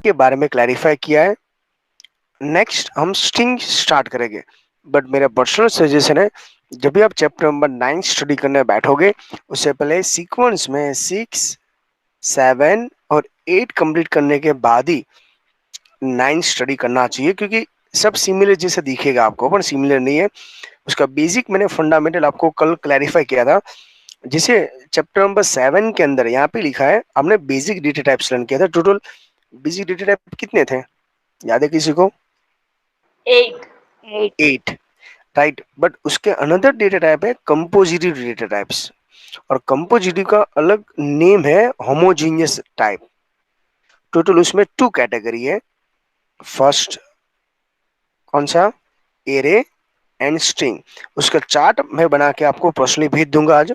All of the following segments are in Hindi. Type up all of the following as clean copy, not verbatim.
के बारे में क्लैरिफाई किया है। नेक्स्ट हम स्ट्रिंग स्टार्ट करेंगे, बट मेरा पर्सनल सजेशन है जब भी आप चैप्टर नंबर 9 स्टडी करने बैठोगे उससे पहले सीक्वेंस में 6, 7 और 8 कंप्लीट करने के बाद ही 9 स्टडी करना चाहिए, क्योंकि सब सिमिलर जैसे दिखेगा आपको पर सिमिलर नहीं है। उसका बेसिक मैंने फंडामेंटल आपको कल क्लैरिफाई किया था, जिसे चैप्टर नंबर 7 के अंदर यहाँ पे लिखा है हमने बेसिक डेटा टाइप्स लर्न किया था। टोटल बेसिक डेटा टाइप कितने थे, याद है किसी को? 8. 8, राइट। बट उसके अनदर डेटा टाइप है कंपोजिटिव डेटा टाइप्स, और कंपोजिटिव का अलग नेम है होमोजीनियस टाइप। टोटल उसमें 2 कैटेगरी है। फर्स्ट कौन सा? Array and string. उसका चार्ट मैं बना के आपको पर्सनली भेज दूंगा आज।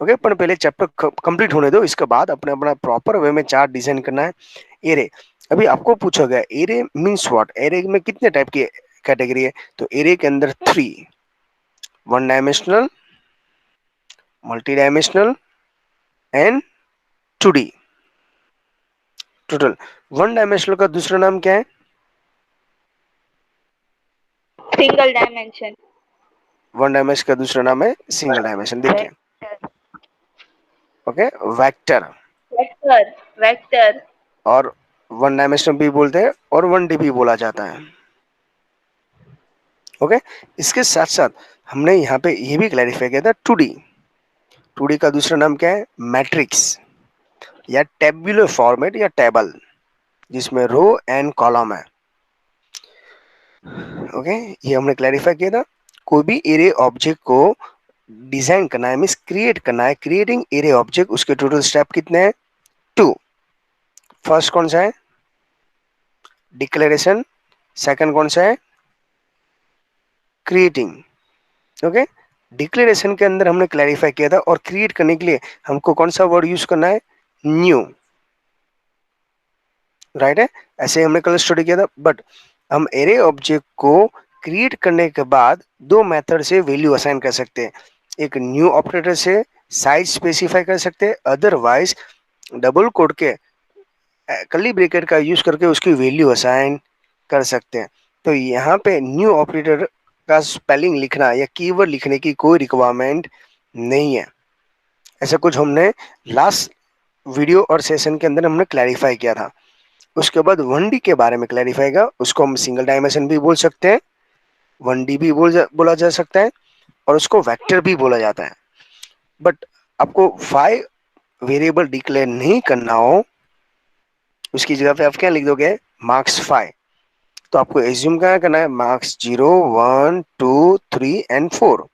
ओके, पर पहले चैप्टर कंप्लीट होने दो, इसके बाद अपने अपना प्रॉपर वे में चार्ट डिजाइन करना है। एरे, अभी आपको पूछा गया एरे मीन्स व्हाट, एरे में कितने टाइप की कैटेगरी है? तो एरे के अंदर 3, 1 dimensional, multi dimensional and 2D। Total 1 dimensional का दूसरा नाम क्या है? Single dimension. 1 डायमेंशन का दूसरा नाम है सिंगल डायमेंशन। देखिए, Vector. Okay, vector. Vector. Vector. और 1 डायमेंशन भी बोलते हैं और 1D भी बोला जाता है। ओके, इसके साथ साथ हमने यहाँ पे ये भी क्लैरिफाई किया था 2D। 2D का दूसरा नाम क्या है? मैट्रिक्स या टेबुलर फॉर्मेट या टेबल, जिसमें रो एंड कॉलम है। ओके, ये हमने क्लैरिफाई किया था। कोई भी एरे ऑब्जेक्ट को डिजाइन करना है, मीन्स क्रिएट करना है, क्रिएटिंग एरे ऑब्जेक्ट, उसके टोटल स्टेप कितने हैं? 2। फर्स्ट कौन सा है? डिक्लेरेशन। सेकंड कौन सा है? क्रिएटिंग। ओके, डिक्लेरेशन के अंदर हमने क्लैरिफाई किया था, और क्रिएट करने के लिए हमको कौन सा वर्ड यूज करना है? न्यू, राइट है। ऐसे हमने कल स्टडी किया था। बट हम एरे ऑब्जेक्ट को क्रिएट करने के बाद 2 मेथड से वैल्यू असाइन कर सकते हैं। एक न्यू ऑपरेटर से साइज स्पेसिफाई कर सकते हैं, अदरवाइज डबल कोड के कर्ली ब्रैकेट का यूज करके उसकी वैल्यू असाइन कर सकते हैं। तो यहाँ पे न्यू ऑपरेटर का स्पेलिंग लिखना या कीवर्ड लिखने की कोई रिक्वायरमेंट नहीं है। ऐसा कुछ हमने लास्ट वीडियो और सेशन के अंदर हमने क्लैरिफाई किया था। उसके बाद 1D के बारे में क्लैरिफाई किया, उसको हम सिंगल डायमेंशन भी बोल सकते हैं, 1D भी बोला जा सकता है, और उसको वेक्टर भी बोला जाता है। बट आपको 5 वेरिएबल डिक्लेयर नहीं करना हो, उसकी जगह पे आप क्या लिख दोगे? मार्क्स 5। तो आपको एज्यूम क्या करना है? Marks 0, 1, 2, 3 and 4।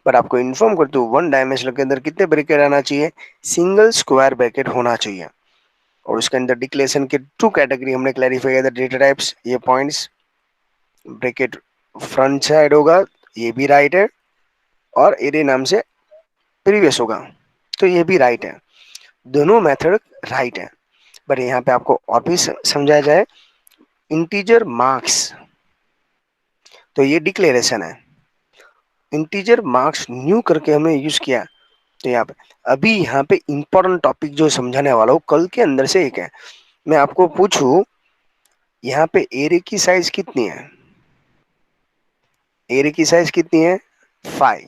पर आपको इन्फॉर्म कर दो 1 डायमेंशन के अंदर कितने ब्रैकेट आना चाहिए? सिंगल स्क्वायर ब्रैकेट होना चाहिए। और उसके अंदर डिक्लेरेशन के 2 कैटेगरी हमने क्लैरिफाई किया था, डेटा टाइप्स। ये पॉइंट्स, ब्रैकेट फ्रंट साइड होगा, ये भी राइट है, और एरे नाम से प्रीवियस होगा, तो ये भी राइट है। दोनों मेथड राइट है। बट यहाँ पे आपको और भी समझाया जाए, इंटीजर मार्क्स, तो ये डिक्लेरेशन है। इंटीजर मार्क्स न्यू करके हमने यूज किया। तो यहाँ पे अभी यहाँ पे इंपॉर्टेंट टॉपिक जो समझाने वाला हूँ कल के अंदर से एक है। मैं आपको पूछूं यहाँ पे एरे की साइज कितनी है? एरे की साइज कितनी है? 5।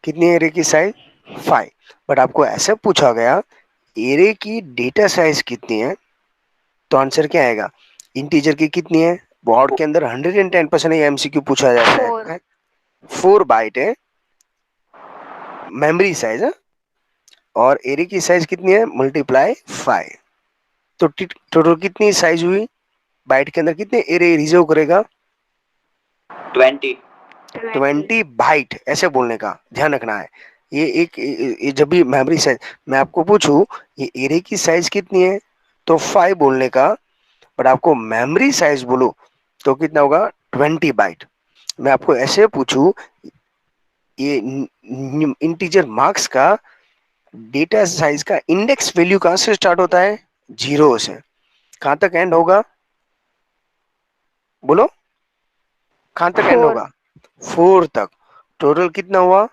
कितनी है एरे की साइज? 5। बट आपको ऐसा पूछा गया एरे की डेटा साइज कितनी है, तो आंसर क्या आएगा? इंटीजर की कितनी है? बोर्ड के अंदर 110% एमसीक्यू पूछा जाता 4. है। 4 बाइट है मेमोरी साइज है, और एरे की साइज कितनी है? मल्टीप्लाई 5। तो टोटल कितनी साइज हुई? बाइट के अंदर कितने एरे रिजर्व करेगा? 20। 20 बाइट, ऐसे बोलने का ध्यान रखना है। ये जब भी मेमोरी साइज मैं आपको पूछूं ये एरे की साइज कितनी है, तो 5 बोलने का। पर आपको मेमोरी साइज बोलो तो कितना होगा? 20 बाइट। मैं आपको ऐसे पूछूं ये इंटीजर मार्क्स का डेटा साइज का इंडेक्स वैल्यू कहां से स्टार्ट होता है? 0 से। कहां तक एंड होगा? बोलो, कहां तक एंड 4. होगा? 4 तक। टोटल कितना हुआ?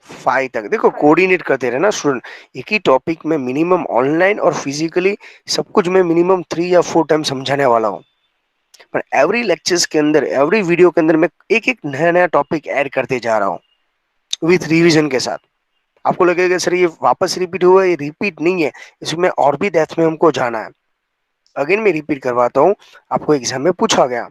5 तक। देखो कोऑर्डिनेट करते रहे ना स्टूडेंट, एक ही टॉपिक में मिनिमम ऑनलाइन और फिजिकली सब कुछ मैं मिनिमम 3 या 4 टाइम समझाने वाला हूँ। पर एवरी लेक्चर्स के अंदर, एवरी वीडियो के अंदर मैं एक एक नया नया टॉपिक ऐड करते जा रहा हूँ विथ रिवीजन के साथ। आपको लगेगा सर ये वापस रिपीट हुआ, ये रिपीट नहीं है, इसमें और भी डेप्थ में हमको जाना है। अगेन मैं रिपीट करवाता हूँ, आपको एग्जाम में पूछा गया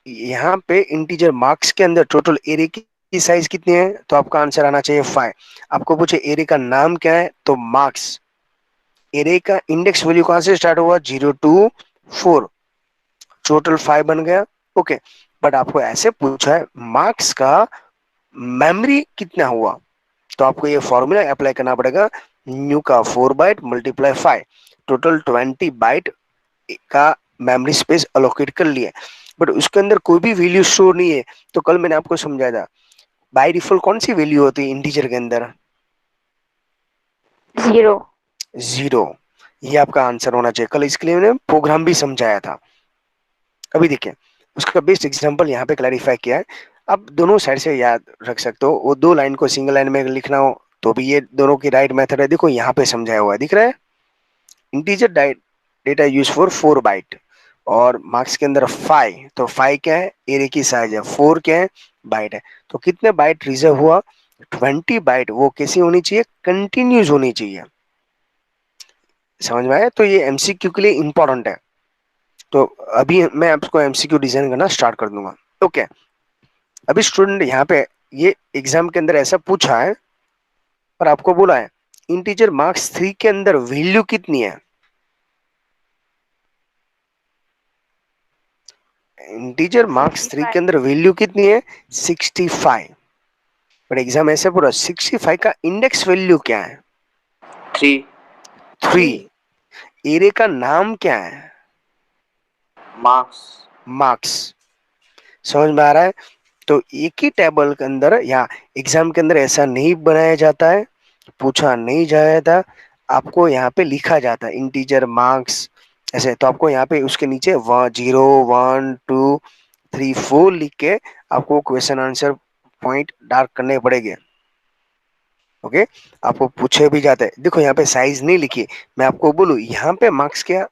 यहाँ पे इंटीजर मार्क्स के अंदर टोटल एरे की साइज कितनी है, तो आपका आंसर आना चाहिए 5। आपको पूछे एरे का नाम क्या है, तो मार्क्स। एरे का इंडेक्स वैल्यू कहां से स्टार्ट हुआ, 0 to 4, टोटल 5 बन गया। ओके, बट आपको ऐसे पूछा है मार्क्स का मेमोरी कितना हुआ, तो आपको ये फॉर्मूला अप्लाई करना पड़ेगा, न्यू का 4 बाइट मल्टीप्लाई 5, टोटल 20 बाइट का मेमोरी स्पेस अलोकेट कर लिया। बट उसके अंदर कोई भी वैल्यू स्टोर नहीं है, तो कल मैंने आपको समझाया था बाय डिफॉल्ट कौन सी वैल्यू होती है इंटीजर के अंदर, 0. 0। ये आपका आंसर होना चाहिए। कल इसके लिए मैंने प्रोग्राम भी समझाया था। अभी देखिए उसका बेस्ट एग्जांपल यहाँ पे क्लैरिफाई किया है। आप दोनों साइड से याद रख सकते हो, वो 2 लाइन को सिंगल लाइन में लिखना हो तो भी ये दोनों की राइट मेथड है। देखो यहाँ पे समझाया हुआ है, दिख रहा है, integer data use for 4 byte और मार्क्स के अंदर 5, तो 5 क्या है, एरे की साइज है, 4 क्या है, बाइट है। तो कितने बाइट रिजर्व हुआ, 20 बाइट। वो कैसी होनी चाहिए, कंटिन्यूस होनी चाहिए। समझ में आया, तो ये एमसीक्यू के लिए इंपॉर्टेंट है। तो अभी मैं आपको एमसीक्यू डिजाइन करना स्टार्ट कर दूंगा। ओके, अभी स्टूडेंट यहाँ पे ये एग्जाम के अंदर ऐसा पूछा है और आपको बोला है इंटीजर मार्क्स 3 के अंदर वैल्यू कितनी है, इंटीजर मार्क्स 3 के 65. अंदर वैल्यू कितनी है, 65। बट एग्जाम ऐसे पूरा 65 का इंडेक्स वैल्यू क्या है, 3. 3। एरे का नाम क्या है, Marks. मार्क्स। समझ में आ रहा है। तो एक ही टेबल के अंदर या एग्जाम के अंदर ऐसा नहीं बनाया जाता है, पूछा नहीं जाता, आपको यहाँ पे लिखा जाता है इंटीजर मार्क्स ऐसे। तो आपको यहाँ पे उसके नीचे 0 1 2 3 4 लिख के आपको क्वेश्चन आंसर पॉइंट डार्क करने पड़ेंगे। ओके, आपको पूछे भी जाते हैं, देखो यहाँ पे साइज नहीं लिखी, मैं आपको बोलूँ यहाँ पे मार्क्स क्या,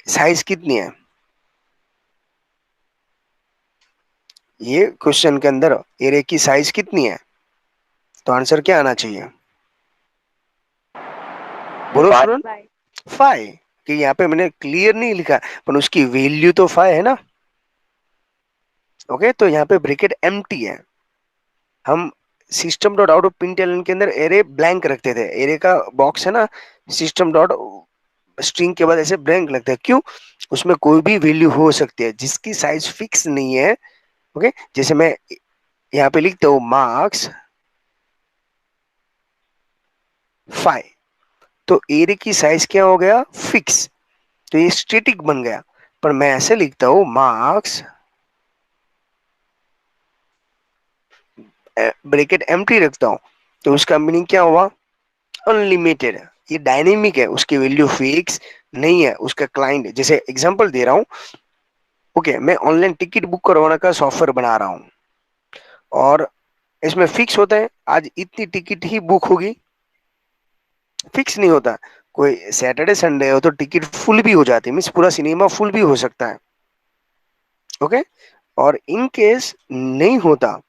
साइज कितनी है, ये क्वेश्चन के अंदर एरे की साइज कितनी है, तो आंसर क्या आना चाहिए, बोलो 5. स्टूडेंट। 5। कि यहाँ पे मैंने क्लियर नहीं लिखा, पर उसकी वैल्यू तो 5 है ना। ओके, तो यहाँ पे ब्रैकेट एम्प्टी है। हम system dot out of println के अंदर एरे ब्लैंक रखते थे, एरे का बॉक्स है ना, सिस्टम डॉट स्ट्रिंग के बाद ऐसे ब्लैंक लगता है, क्यों, उसमें कोई भी वैल्यू हो सकती है जिसकी साइज फिक्स नहीं है। ओके, जैसे मैं यहाँ पे लिखता हूँ मार्क्स 5, तो एरे की साइज क्या हो गया, फिक्स, तो ये स्टैटिक बन गया। पर मैं ऐसे लिखता हूँ मार्क्स ब्रैकेट एम्प्टी रखता हूँ, तो उसका मीनिंग क्या हुआ, अनलिमिटेड। ये डायनेमिक है, उसकी वैल्यू फिक्स नहीं है, उसका क्लाइंट। जैसे एग्जांपल दे रहा हूँ, ओके, मैं ऑनलाइन टिकट बुक करवाने का सॉफ्टवेयर बना रहा हूँ और इसमें फिक्स होता है आज इतनी टिकट ही बुक होगी, फिक्स नहीं होता। कोई सैटरडे संडे हो तो टिकट फुल भी हो जाती है, मीन्स पूरा सिनेमा फुल भी हो सकता है। ओके, और इन केस नहीं होता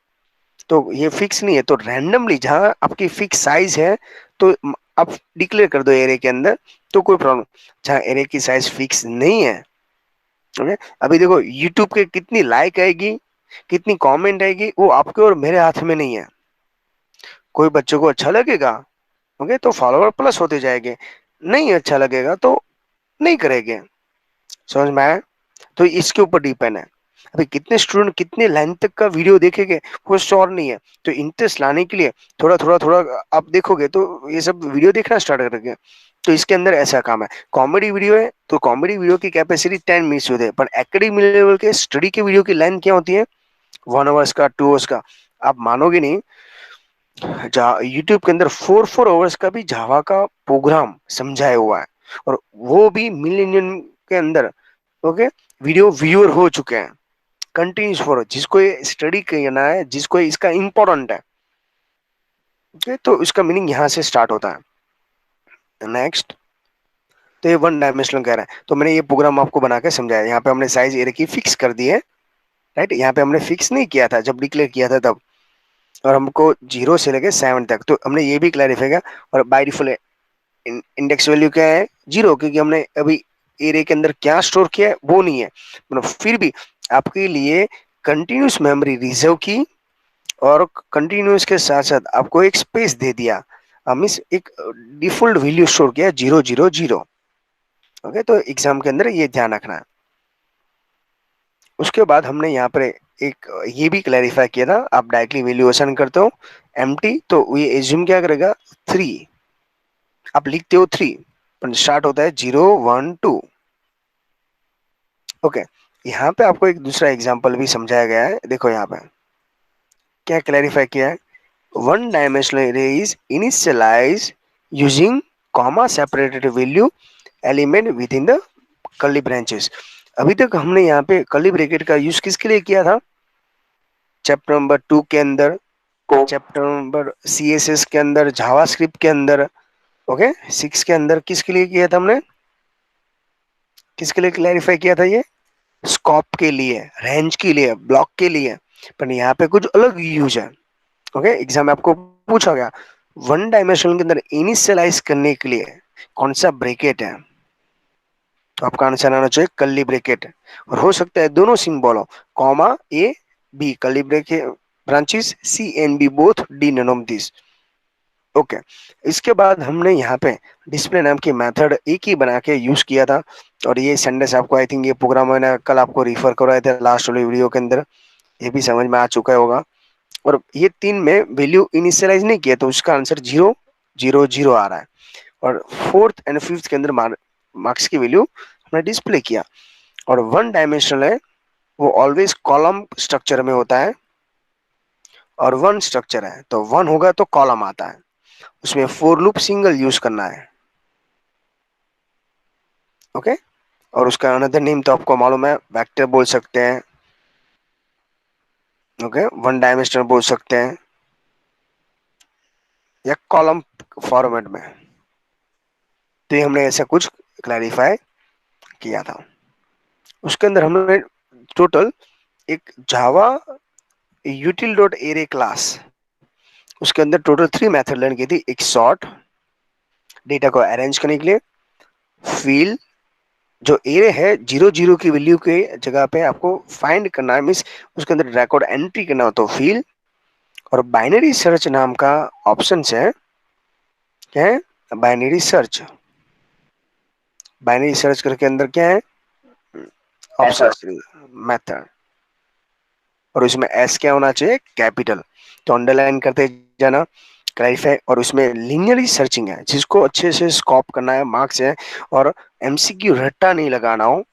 तो ये फिक्स नहीं है, तो रैंडमली जहां आपकी फिक्स साइज है तो आप डिक्लेयर कर दो एरे के अंदर, तो कोई प्रॉब्लम। जहां एरे की साइज फिक्स नहीं है, ओके, अभी देखो यूट्यूब के कितनी लाइक आएगी, कितनी कमेंट आएगी, वो आपके और मेरे हाथ में नहीं है। कोई बच्चों को अच्छा लगेगा, ओके, तो फॉलोवर प्लस होते जाएंगे, नहीं अच्छा लगेगा तो नहीं करेंगे। समझ में आया, तो इसके ऊपर डिपेंड है। अभी कितने स्टूडेंट कितने लाइन तक का वीडियो देखेंगे वो श्योर नहीं है, तो इंटरेस्ट लाने के लिए थोड़ा थोड़ा थोड़ा आप देखोगे तो ये सब वीडियो देखना स्टार्ट करेंगे। तो इसके अंदर ऐसा काम है, कॉमेडी वीडियो है तो कॉमेडी वीडियो की कैपेसिटी 10 मिनट्स होती है, पर एकेडमिक लेवल के स्टडी के वीडियो की लाइन क्या होती है, 1 आवर्स का, 2 आवर्स का। आप मानोगे नहीं, यूट्यूब के अंदर 4 4 आवर्स का भी जावा का प्रोग्राम समझाया हुआ है, और वो भी मिलियन के अंदर, ओके, वीडियो व्यूअर हो चुके हैं कंटिन्यूस फॉर, जिसको ये स्टडी करना है, जिसको इसका इंपॉर्टेंट है। ओके, तो इसका मीनिंग यहाँ से स्टार्ट होता है। नेक्स्ट, तो ये वन डायमेंशनल कह रहा है, तो मैंने ये प्रोग्राम आपको बना के समझाया। यहाँ पे हमने साइज एरे की फिक्स कर दी है, राइट। यहाँ पे हमने फिक्स नहीं किया था जब डिक्लेयर किया था तब, और हमको 0 से लेके 7 तक, तो हमने ये भी क्लैरिफाई किया। और बाय डिफॉल्ट इंडेक्स वैल्यू क्या है, 0, क्योंकि हमने अभी एरे के अंदर क्या स्टोर किया है वो नहीं है। मतलब फिर भी आपके लिए कंटिन्यूस मेमोरी रिजर्व की, और कंटिन्यूस के साथ साथ आपको एक स्पेस दे दिया, मीन्स एक डिफॉल्ट वैल्यू स्टोर किया 000। ओके, तो एग्जाम के अंदर ये ध्यान रखना है। उसके बाद हमने यहाँ पर एक ये भी क्लैरिफाई किया था, आप डायरेक्टली वैल्यूएशन करते हो एम्प्टी, तो ये एज्यूम क्या करेगा 3, आप लिखते हो 3 पर स्टार्ट होता है 0 1 2। ओके, यहाँ पे आपको एक दूसरा एग्जांपल भी समझाया गया है, देखो यहाँ पे क्या क्लैरिफाई किया है। One dimensional array is initialise using comma separated value element within the curly branches. अभी तक हमने यहाँ पे कर्ली ब्रैकेट का यूज किसके लिए किया था, चैप्टर नंबर 2 के अंदर, को चैप्टर नंबर CSS के अंदर, जावास्क्रिप्ट के अंदर, ओके 6 के अंदर किसके लिए किया था हमने, किसके लिए क्लैरिफाई किया था ये, स्कोप के लिए, रेंज के लिए, ब्लॉक के लिए। पर यहाँ पे कुछ अलग यूज है। ओके, एग्जाम में आपको पूछा गया वन डायमेंशनल के अंदर इनिशियलाइज करने के लिए कौन सा ब्रैकेट है, तो आपका आंसर आना चाहिए कर्ली ब्रैकेट। और हो सकता है दोनों सिंबल हो, comma A B curly bracket branches C and B both D none of this. Okay, इसके बाद हमने यहाँ पे डिस्प्ले नाम की मेथड एक ही बना के यूज किया था, और ये संडे आपको आई थिंक ये प्रोग्राम मैंने कल आपको रिफर करवाए थे लास्ट वाले वीडियो के अंदर, ये भी समझ में आ चुका होगा। और ये 3 में वैल्यू इनिशियलाइज नहीं किया तो उसका आंसर 0 0 0 आ रहा है। और फोर्थ एंड फिफ्थ के अंदर मार्क्स की वैल्यू हमने डिस्प्ले किया। और वन डायमेंशनल है वो ऑलवेज कॉलम स्ट्रक्चर में होता है, और वन स्ट्रक्चर है तो वन होगा तो कॉलम आता है, उसमें फोर लूप सिंगल यूज करना है। ओके, और उसका अनदर नेम तो आपको मालूम है, वेक्टर बोल सकते हैं, ओके वन डायमेंशनल बोल सकते हैं, या कॉलम फॉर्मेट में। तो ये हमने ऐसा कुछ क्लैरिफाई किया था। उसके अंदर हमने टोटल एक जावा यूटिल डॉट एरे क्लास, उसके अंदर टोटल 3 मेथड लर्न की थी। एक सॉर्ट, डेटा को अरेंज करने के लिए, फिल, जो एरे है 0 0 की वैल्यू के जगह पे आपको फाइंड करना है, मीन्स उसके अंदर रिकॉर्ड एंट्री करना हो तो फिल, और बाइनरी सर्च नाम का ऑप्शन है, क्या है बाइनरी सर्च। बाइनरी सर्च करके अंदर क्या है ऑप्शन मेथड, और उसमें एस क्या होना चाहिए कैपिटल, तो अंडरलाइन करते जाना क्लैरिफाई। और उसमें लिनियरली सर्चिंग है जिसको अच्छे से स्कोप करना है, मार्क्स है, और MCQ रट्टा नहीं लगाना हो।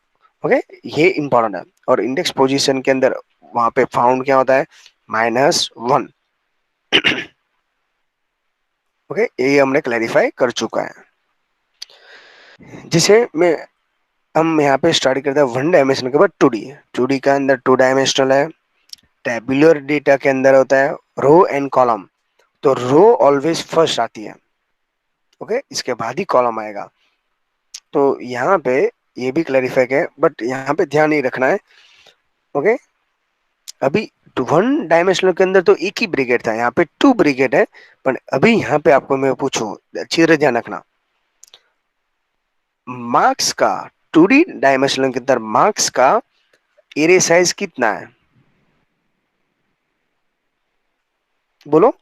ओके, ये इंपॉर्टेंट है। और इंडेक्स पोजीशन के अंदर वहां पे फाउंड क्या होता है -1। ओके, ये हमने क्लैरिफाई कर चुका है। जिसे मैं हम यहाँ पे स्टार्ट करते हैं वन डायमेंशनल के बाद 2D। 2D का अंदर 2 डायमेंशनल है, टेबुलर डेटा के अंदर होता है रो एंड कॉलम, तो रो ऑलवेज फर्स्ट आती है, ओके इसके बाद ही कॉलम आएगा। तो यहाँ पे ये भी क्लैरिफाई है, बट यहाँ पे ध्यान नहीं रखना है। ओके, अभी वन डायमेंशनल के अंदर तो एक ही ब्रिगेड था, यहाँ पे 2 ब्रिगेड है। पर अभी यहाँ पे आपको मैं पूछूं, अच्छी तरह ध्यान रखना, मार्क्स का 2D डायमेंशनल के अंदर मार्क्स का एरे साइज कितना है, बोलो।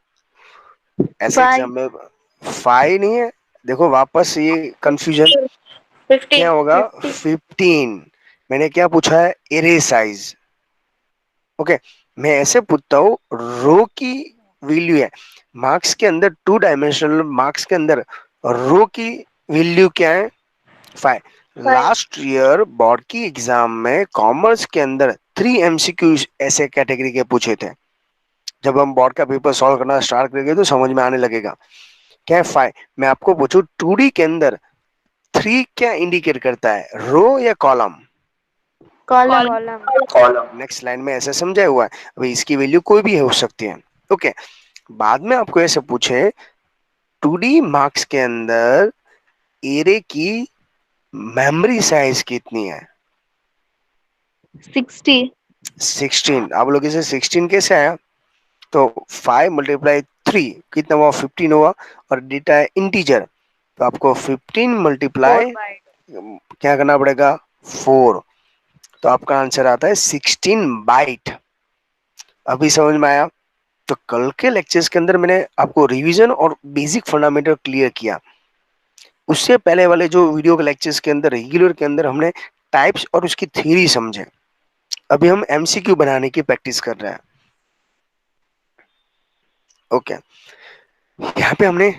ऐसे 5, एग्जाम में 5 नहीं है, देखो वापस ये कंफ्यूजन 15, क्या होगा 50, 15। मैंने क्या पूछा है एरे साइज। ओके, मैं ऐसे पूछता हूँ रो की वैल्यू है, मार्क्स के अंदर 2 डायमेंशनल मार्क्स के अंदर रो की वैल्यू क्या है 5। 5, लास्ट ईयर बोर्ड की एग्जाम में कॉमर्स के अंदर 3 MCQ ऐसे कैटेगरी के पूछे थे। जब हम बोर्ड का पेपर सॉल्व करना स्टार्ट करेंगे तो समझ में आने लगेगा। क्या है 5, मैं आपको पूछूं 2D के अंदर 3 क्या इंडिकेट करता है, रो या column. Column, column. Next line में ऐसा समझाया हुआ है, अभी इसकी वैल्यू कोई भी हो सकती है। ओके, बाद में आपको ऐसे पूछे 2D मार्क्स के अंदर एरे की मेमोरी साइज कितनी है? 60. 16। आप लोग इसे 16 कैसे आया? तो 5 मल्टीप्लाई 3 कितना हुआ? 15 हुआ। और डेटा है इंटीजर, तो आपको 15 4 मल्टीप्लाई byte. क्या करना पड़ेगा? 4। तो आपका आंसर आता है 16 बाइट। अभी समझ में आया? तो कल के लेक्चर्स के अंदर मैंने आपको रिवीजन और बेसिक फंडामेंटल क्लियर किया। उससे पहले वाले जो वीडियो के लेक्चर्स के अंदर रेगुलर के अंदर हमने टाइप्स और उसकी थ्योरी समझे। अभी हम एमसीक्यू बनाने की प्रैक्टिस कर रहे हैं। ओके, यहाँ पे हमने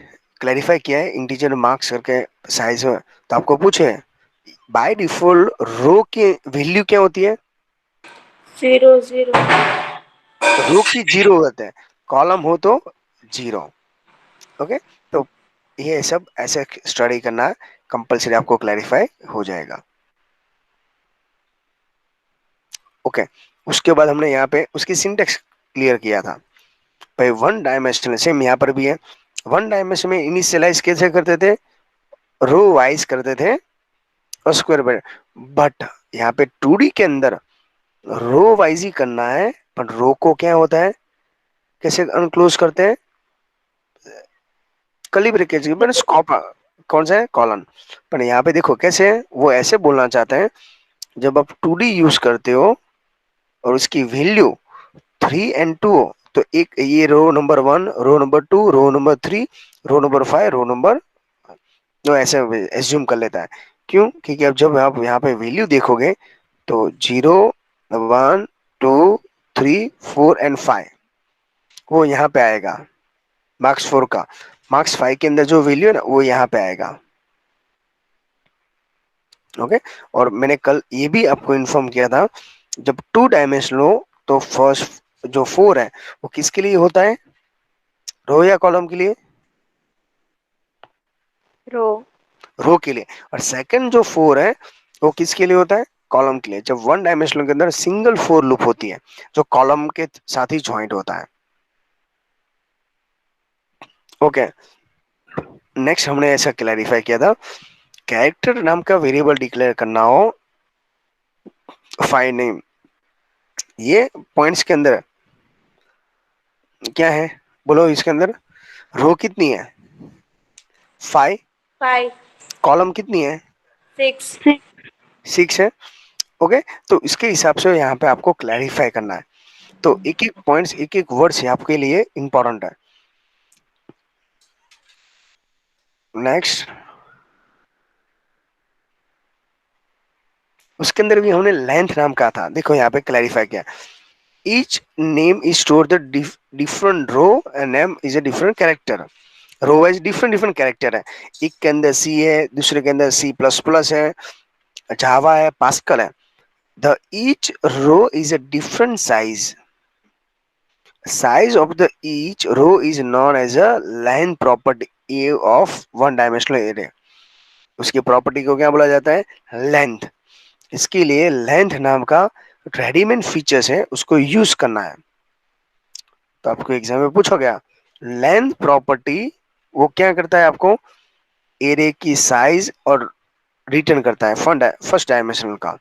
क्लैरिफाई किया है इंटीजर मार्क्स करके साइज में। तो आपको पूछे बाय डिफॉल्ट रो की वैल्यू क्या होती है? 0 0. रो की जीरो होता है, कॉलम हो तो जीरो। ओके, तो ये सब ऐसे स्टडी करना कंपलसरी, आपको क्लैरिफाई हो जाएगा। ओके, उसके बाद हमने यहाँ पे उसकी सिंटेक्स क्लियर किया था। भाई वन डायमेंशनल सेम यहाँ पर भी है। वन डायमेंशन में इनिशियलाइज कैसे करते थे? रो वाइज करते थे और स्क्वायर ब्रैकेट। बट यहाँ पे 2D के अंदर रो वाइज ही करना है, पर रो को क्या होता है, कैसे अनक्लोज करते हैं? कली ब्रेकेज मैंने स्कॉप, कौन सा है? कॉलन। पर यहाँ पे देखो कैसे है? वो ऐसे बोलना चाहते हैं, जब आप 2D यूज करते हो और उसकी वैल्यू 3 and 2 हो, तो एक ये row number 1, row number 2, row number 3, row number 5, row number, तो ऐसे एज्यूम कर लेता है। क्यों? क्योंकि अब जब आप यहाँ पे वैल्यू देखोगे तो 0, 1, 2, 3, 4 and 5 वो यहाँ पे आएगा मार्क्स 4 का। मार्क्स 5 के अंदर जो वैल्यू है ना वो यहाँ पे आएगा। ओके, और मैंने कल ये भी आपको इन्फॉर्म किया था, जब 2 डायमेंशन हो तो फर्स्ट जो 4 है वो किसके लिए होता है? रो या कॉलम के लिए? Row. रो के लिए। और सेकंड जो 4 है वो किसके लिए होता है? कॉलम के लिए। जब 1 डायमेंशनल के अंदर सिंगल 4 लूप होती है जो कॉलम के साथ ही ज्वाइंट होता है। ओके, नेक्स्ट हमने ऐसा क्लैरिफाई किया था, कैरेक्टर नाम का वेरिएबल डिक्लेयर करना हो फाइल नेम, ये पॉइंट्स के अंदर क्या है? बोलो इसके अंदर रो कितनी है? 5। 5. कॉलम कितनी है? 6. 6 है। ओके, तो इसके हिसाब से यहाँ पे आपको क्लैरिफाई करना है। तो एक एक पॉइंट्स, एक एक वर्ड्स आपके लिए इंपॉर्टेंट है। नेक्स्ट, उसके अंदर भी हमने लेंथ नाम का था, देखो यहाँ पे क्लैरिफाई किया। Each name is store the different row and name is a different character. Row wise different different character है। एक के अंदर सी है, दूसरे के अंदर C++ है, जावा है, पास्कल है। The each row is a different size. Size of the each row is known as a line property A of one dimensional array. उसकी प्रॉपर्टी को क्या बोला जाता है? लेंथ। इसके लिए लेंथ नाम का रेडीमेड फीचर्स है, उसको यूज करना है। तो आपको एग्जाम में पूछा गया लेंथ प्रॉपर्टी वो क्या करता है? आपको एरे की साइज और रिटर्न करता है फर्स्ट डायमेंशनल का।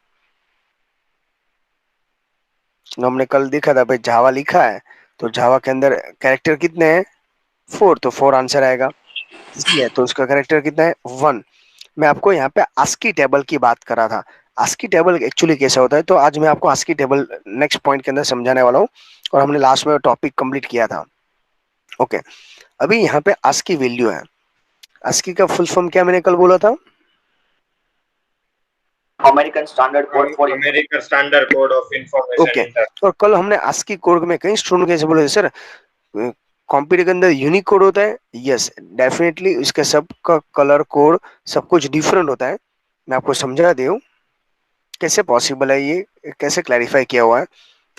तो हमने कल देखा था भाई, जावा लिखा है तो जावा के अंदर कैरेक्टर कितने हैं? 4, तो 4 आंसर आएगा। सी है तो उसका कैरेक्टर कितना है? 1। मैं आपको यहाँ पे आस्की टेबल की बात कर रहा था। आस्की टेबल एक्चुअली कैसा होता है, तो आज मैं आपको आस्की टेबल नेक्स्ट पॉइंट के अंदर समझाने वाला हूँ। और हमने लास्ट में टॉपिक कंप्लीट किया था। ओके, अभी यहाँ पे आस्की वैल्यू है। आस्की का फुल फॉर्म क्या मैंने कल बोला था? American Standard Code for Information. American Standard Code of Information okay, Inter. और कल हमने आस्की कोड में कई स्टूडेंट कैसे बोले सर कंप्यूटर के अंदर यूनिक कोड होता है। यस, डेफिनेटली इसका सबका कलर कोड सब कुछ डिफरेंट होता है। मैं आपको समझा दूं कैसे पॉसिबल है, ये कैसे क्लैरिफाई किया हुआ है।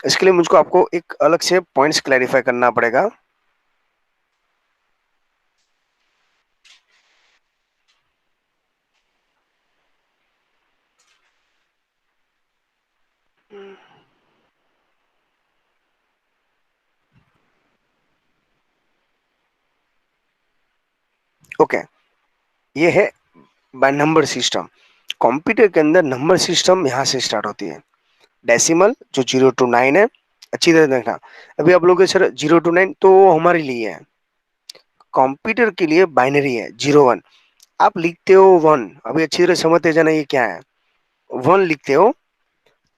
इसके लिए मुझको आपको एक अलग से पॉइंट्स क्लैरिफाई करना पड़ेगा। ओके, ये है बाय नंबर सिस्टम। कंप्यूटर के अंदर नंबर सिस्टम यहाँ से स्टार्ट होती है। डेसिमल जो 0 to 9 है, अच्छी तरह देखना। अभी आप लोग सर 0 to 9 तो हमारे लिए है, कंप्यूटर के लिए बाइनरी है 0 1। आप लिखते हो 1, अभी अच्छी तरह समझते जाना ये क्या है। 1 लिखते हो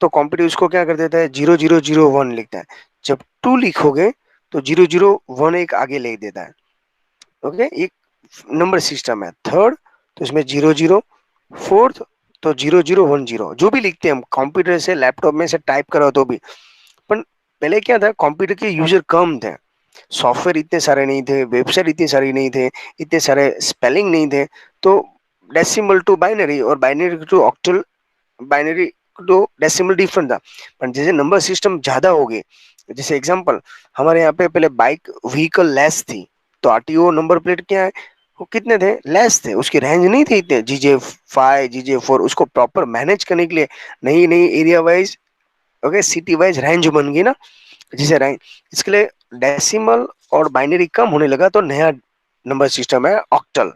तो कंप्यूटर उसको क्या कर देता है, 0001 लिखता है। जब 2 लिखोगे तो 001 एक आगे लिख देता है। ओके, एक नंबर सिस्टम है। थर्ड तो इसमें 00, फोर्थ तो 0010, जो भी लिखते हैं हम कंप्यूटर से लैपटॉप में से टाइप करो तो भी। पर पहले क्या था, कंप्यूटर के यूजर कम थे, सॉफ्टवेयर इतने सारे नहीं थे, वेबसाइट इतनी सारी नहीं थे, इतने सारे स्पेलिंग नहीं थे। तो डेसिमल टू बाइनरी और binary to octal, binary to decimal different था। पर जैसे नंबर सिस्टम ज्यादा हो गए, जैसे एग्जांपल हमारे यहाँ पे पहले बाइक व्हीकल लेस थी, तो आरटीओ नंबर प्लेट क्या है, वो कितने थे, लेस थे, उसकी रेंज नहीं थी इतने, GJ5 GJ4, उसको प्रॉपर मैनेज करने के लिए नई नई area wise, okay, city wise range बन गई ना, जिसे रेंज, इसके लिए डेसिमल और बाइनरी कम होने लगा, तो नया नंबर सिस्टम है ऑक्टल,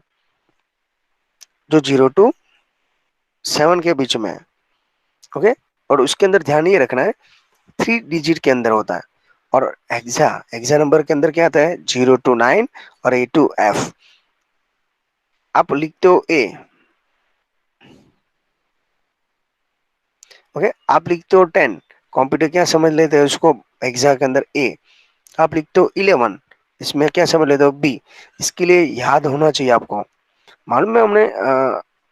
जो 0 to 7 के बीच में है। ओके, और उसके अंदर ध्यान ये रखना है 3 डिजिट के अंदर होता है। और हेक्सा, हेक्सा नंबर के अंदर क्या आता है, 0 to 9 और A to F। आप लिखते हो ए, ओके, आप लिखते हो 10, कंप्यूटर क्या समझ लेते हैं उसको, हेक्सा के अंदर ए। आप लिखते हो 11, इसमें क्या समझ लेते हो, बी। इसके लिए याद होना चाहिए आपको। मालूम है हमने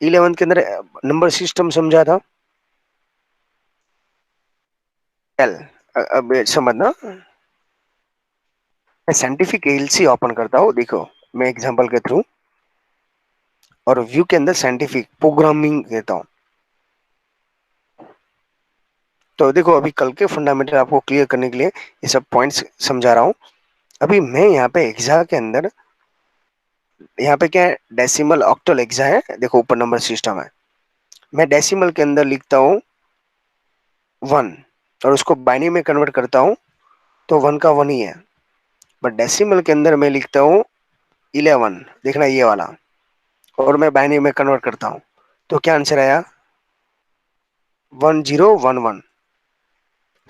11 के अंदर नंबर सिस्टम समझा था, एल। अब समझना, मैं साइंटिफिक एलसी ओपन करता हूँ, देखो मैं एग्जांपल के थ्रू, और व्यू के अंदर साइंटिफिक प्रोग्रामिंग देता हूँ। तो देखो अभी कल के फंडामेंटल आपको क्लियर करने के लिए ये सब पॉइंट्स समझा रहा हूँ। अभी मैं यहाँ पे हेक्सा के अंदर, यहाँ पे क्या है, डेसिमल ऑक्टल हेक्सा है, देखो ऊपर नंबर सिस्टम है। मैं डेसिमल के अंदर लिखता हूँ 1, और उसको बाइनरी में कन्वर्ट करता हूँ तो 1 का 1 ही है। बट डेसिमल के अंदर मैं लिखता हूँ 11, देखना ये वाला, और मैं बाइनरी में कन्वर्ट करता हूँ, तो क्या आंसर आया, 1011।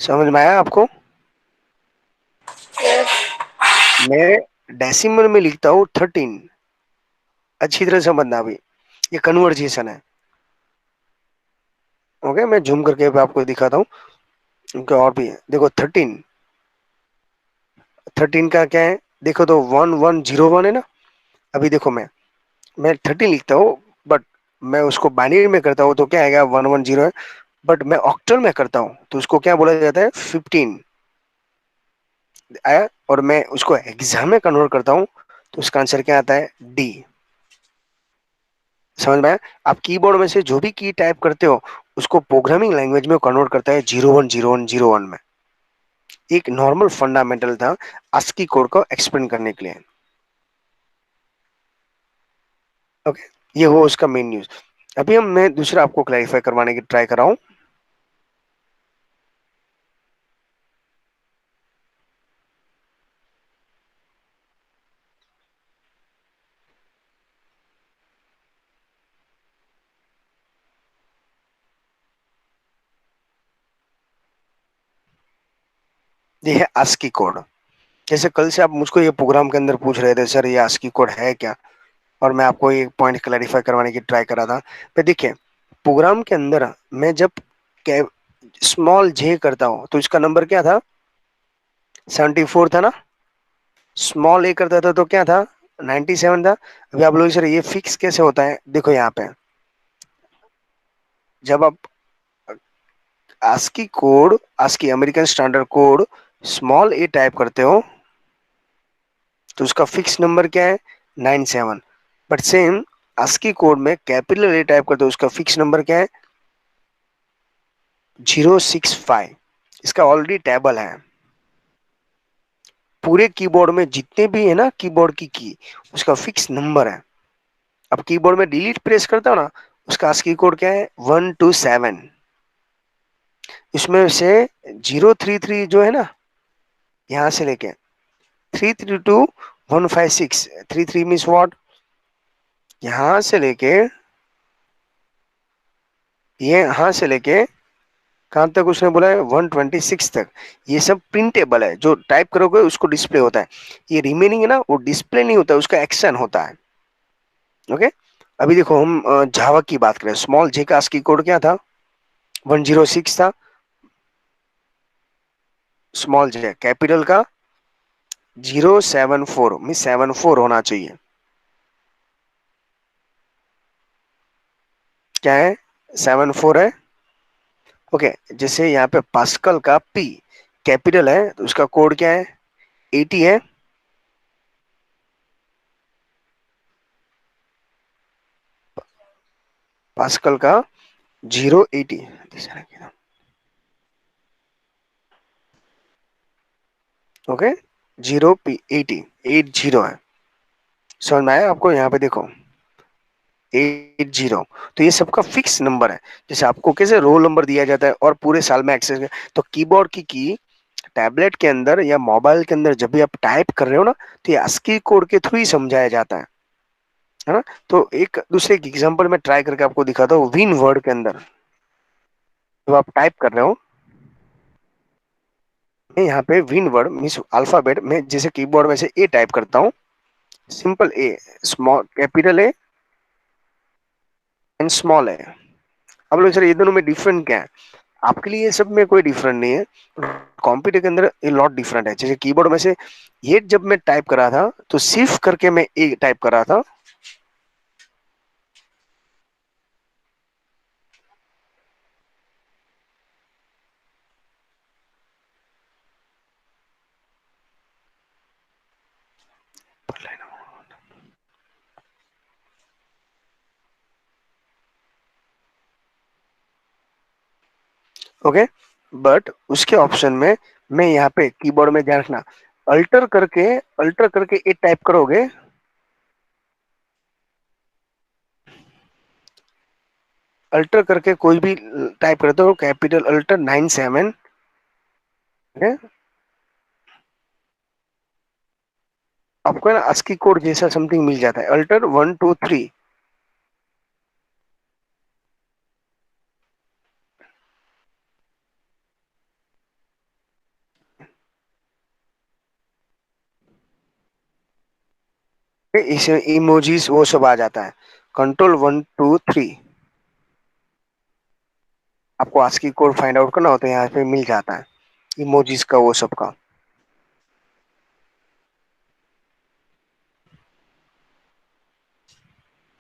समझ में आया आपको। Yes. मैं डेसिमल में लिखता हूँ 13, अच्छी तरह समझना, अभी ये कन्वर्जेशन है। ओके, मैं जूम करके भी आपको दिखाता हूँ, क्योंकि और भी है, देखो 13, 13 का क्या है, देखो तो 1101 है ना। अभी देखो मैं 13 लिखता हूँ, बट मैं उसको बाइनरी में करता हूँ तो क्या आएगा, 110 है। बट मैं ऑक्टल में करता हूँ तो उसको क्या बोला जाता है, 15 आया। और मैं उसको हेक्सा में कन्वर्ट करता हूँ तो उसका आंसर क्या आता है, डी। समझ में आया। आप कीबोर्ड में से जो भी की टाइप करते हो उसको प्रोग्रामिंग लैंग्वेज में कन्वर्ट करता है 010101 में। एक नॉर्मल फंडामेंटल था ASCII कोड को एक्सप्लेन करने के लिए। ओके, ये हो उसका मेन न्यूज। अभी हम मैं दूसरा आपको क्लैरिफाई करवाने की ट्राई कर रहा हूँ। ये है ASCII कोड। जैसे कल से आप मुझको ये प्रोग्राम के अंदर पूछ रहे थे सर ये ASCII कोड है क्या, और मैं आपको एक पॉइंट क्लैरिफाई करवाने की ट्राई कर रहा था। तो देखिए प्रोग्राम के अंदर मैं जब स्मॉल जे करता हूँ तो इसका नंबर क्या था, 74 था ना। स्मॉल ए करता था तो क्या था, 97 था। अभी आप लोग सर ये फिक्स कैसे होता है, देखो यहाँ पे जब आप ASCII code, ASCII American standard code small A type करते हो तो उसका फिक्स नंबर क्या है, 97। बट सेम ASCII कोड में कैपिटल ए टाइप करते हो उसका फिक्स नंबर क्या है, 065। इसका ऑलरेडी टेबल है, पूरे कीबोर्ड में जितने भी है ना कीबोर्ड की उसका फिक्स नंबर है। अब कीबोर्ड में डिलीट प्रेस करता हो ना, उसका ASCII कोड क्या है, 127। इसमें से 033 जो है ना, यहाँ से लेके 332 156, 33 मीन्स व्हाट, यहां से लेके ये यहां से लेके कहां तक उसने बोला है 126 तक, ये सब प्रिंटेबल है, जो टाइप करोगे उसको डिस्प्ले होता है। ये रिमेनिंग है ना, वो डिस्प्ले नहीं होता, उसका एक्शन होता है। ओके, अभी देखो हम जावा की बात करें, स्मॉल जे का ASCII कोड क्या था, 106 था। स्मॉल जे कैपिटल का 074 मीन 74 होना चाहिए। क्या है, 74 है। ओके, जैसे यहाँ पे पास्कल का पी कैपिटल है तो उसका कोड क्या है, 80 है। पास्कल का 080, ओके, 0 P 80 80 है। समझ में आया आपको, यहाँ पे देखो 80, तो ये सबका फिक्स नंबर है। जैसे आपको कैसे रोल नंबर दिया जाता है और पूरे साल में एक्सेस, तो कीबोर्ड की टैबलेट के अंदर या मोबाइल के अंदर जब भी आप टाइप कर रहे हो ना, तो ये ASCII कोड के थ्रू ही समझाया जाता है ना। तो एक दूसरे एग्जांपल में ट्राई करके आपको दिखाता हूँ, विन वर्ड के अंदर जब आप टाइप कर रहे हो, मैं यहाँ पे विन वर्ड मीन्स अल्फाबेट में जैसे कीबोर्ड में से ए टाइप करता हूँ, simple A, small capital A and small A. अब लोग सर ये दोनों में डिफरेंट क्या है, आपके लिए ये सब में कोई डिफरेंट नहीं है, कंप्यूटर के अंदर ये लॉट डिफरेंट है। जैसे कीबोर्ड में से ये जब मैं टाइप कर रहा था तो सिर्फ करके मैं ए टाइप कर रहा था। ओके, बट उसके ऑप्शन में मैं यहाँ पे कीबोर्ड में ध्यान रखना, अल्टर करके ए टाइप करोगे, अल्टर करके कोई भी टाइप करते हो, कैपिटल अल्टर 97 है, आपको है ना ASCII कोड जैसा समथिंग मिल जाता है, अल्टर 123। इसमें इमोजीज वो सब आ जाता है, कंट्रोल 123। आपको ASCII कोड फाइंड आउट करना हो तो यहाँ पे मिल जाता है, इमोजीज का वो सब का।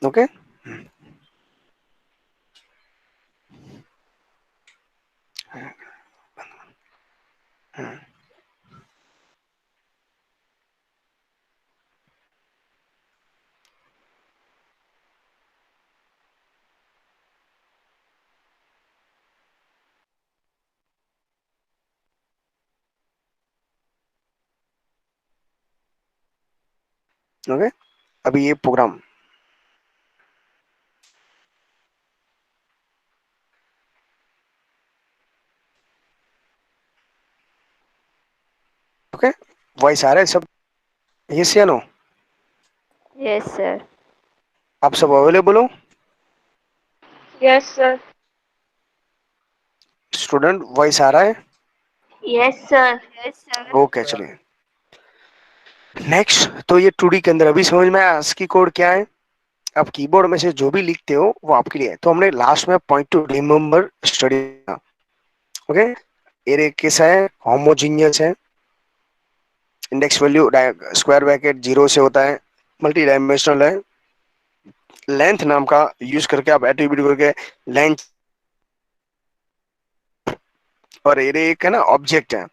ओके, ओके, अभी ये प्रोग्राम, ओके, वॉइस आ रहा है सब, यस या नो, Yes, sir. आप सब अवेलेबल हो, Yes, sir. स्टूडेंट वॉइस आ रहा है, Yes, sir. Yes, sir. Okay चलिए नेक्स्ट। तो ये 2D के अंदर अभी समझ में आया ASCII कोड क्या है। आप कीबोर्ड में से जो भी लिखते हो वो आपके लिए है। तो हमने लास्ट में point two remember study, okay, array कैसा है, होमोजीनियस है, index value square bracket zero से होता है, मल्टी डायमेंशनल है, लेंथ नाम का यूज करके आप एट्रीब्यूट करके लेंथ, और एरे एक है ना ऑब्जेक्ट है,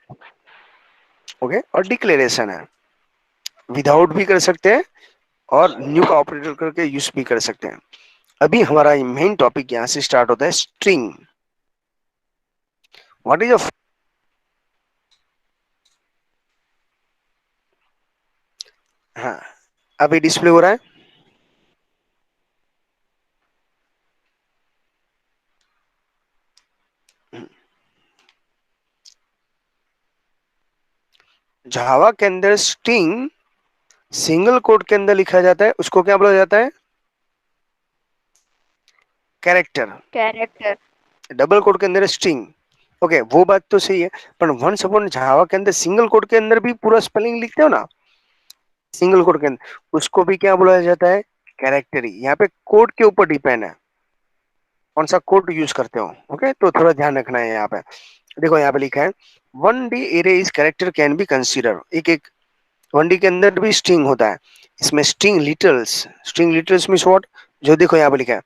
ओके, और डिक्लेरेशन है, विदाउट भी कर सकते हैं और न्यू का ऑपरेटर करके यूज भी कर सकते हैं। अभी हमारा मेन टॉपिक यहाँ से स्टार्ट होता है, स्ट्रिंग। व्हाट इज अ, हाँ, अभी डिस्प्ले हो रहा है, जावा के अंदर स्ट्रिंग सिंगल कोट के अंदर लिखा जाता है, उसको क्या बोला जाता है, कैरेक्टर, Character. डबल कोट के अंदर स्ट्रिंग। ओके, वो बात तो सही है, पर वंस अपॉन जावा के अंदर सिंगल कोट के अंदर भी पूरा स्पेलिंग लिखते हो ना, सिंगल कोट के अंदर, उसको भी क्या बोला जाता है, कैरेक्टर ही। यहाँ पे कोड के ऊपर डिपेंड है कौन सा कोड यूज करते हो। ओके, तो थोड़ा ध्यान रखना है यहाँ पे। देखो यहाँ पे लिखा है, one D array is character can be consider. एक एक वन डी के अंदर भी स्ट्रिंग होता है, इसमें स्ट्रिंग लिटल्स मीन्स व्हाट, जो देखो यहाँ पे लिखा है,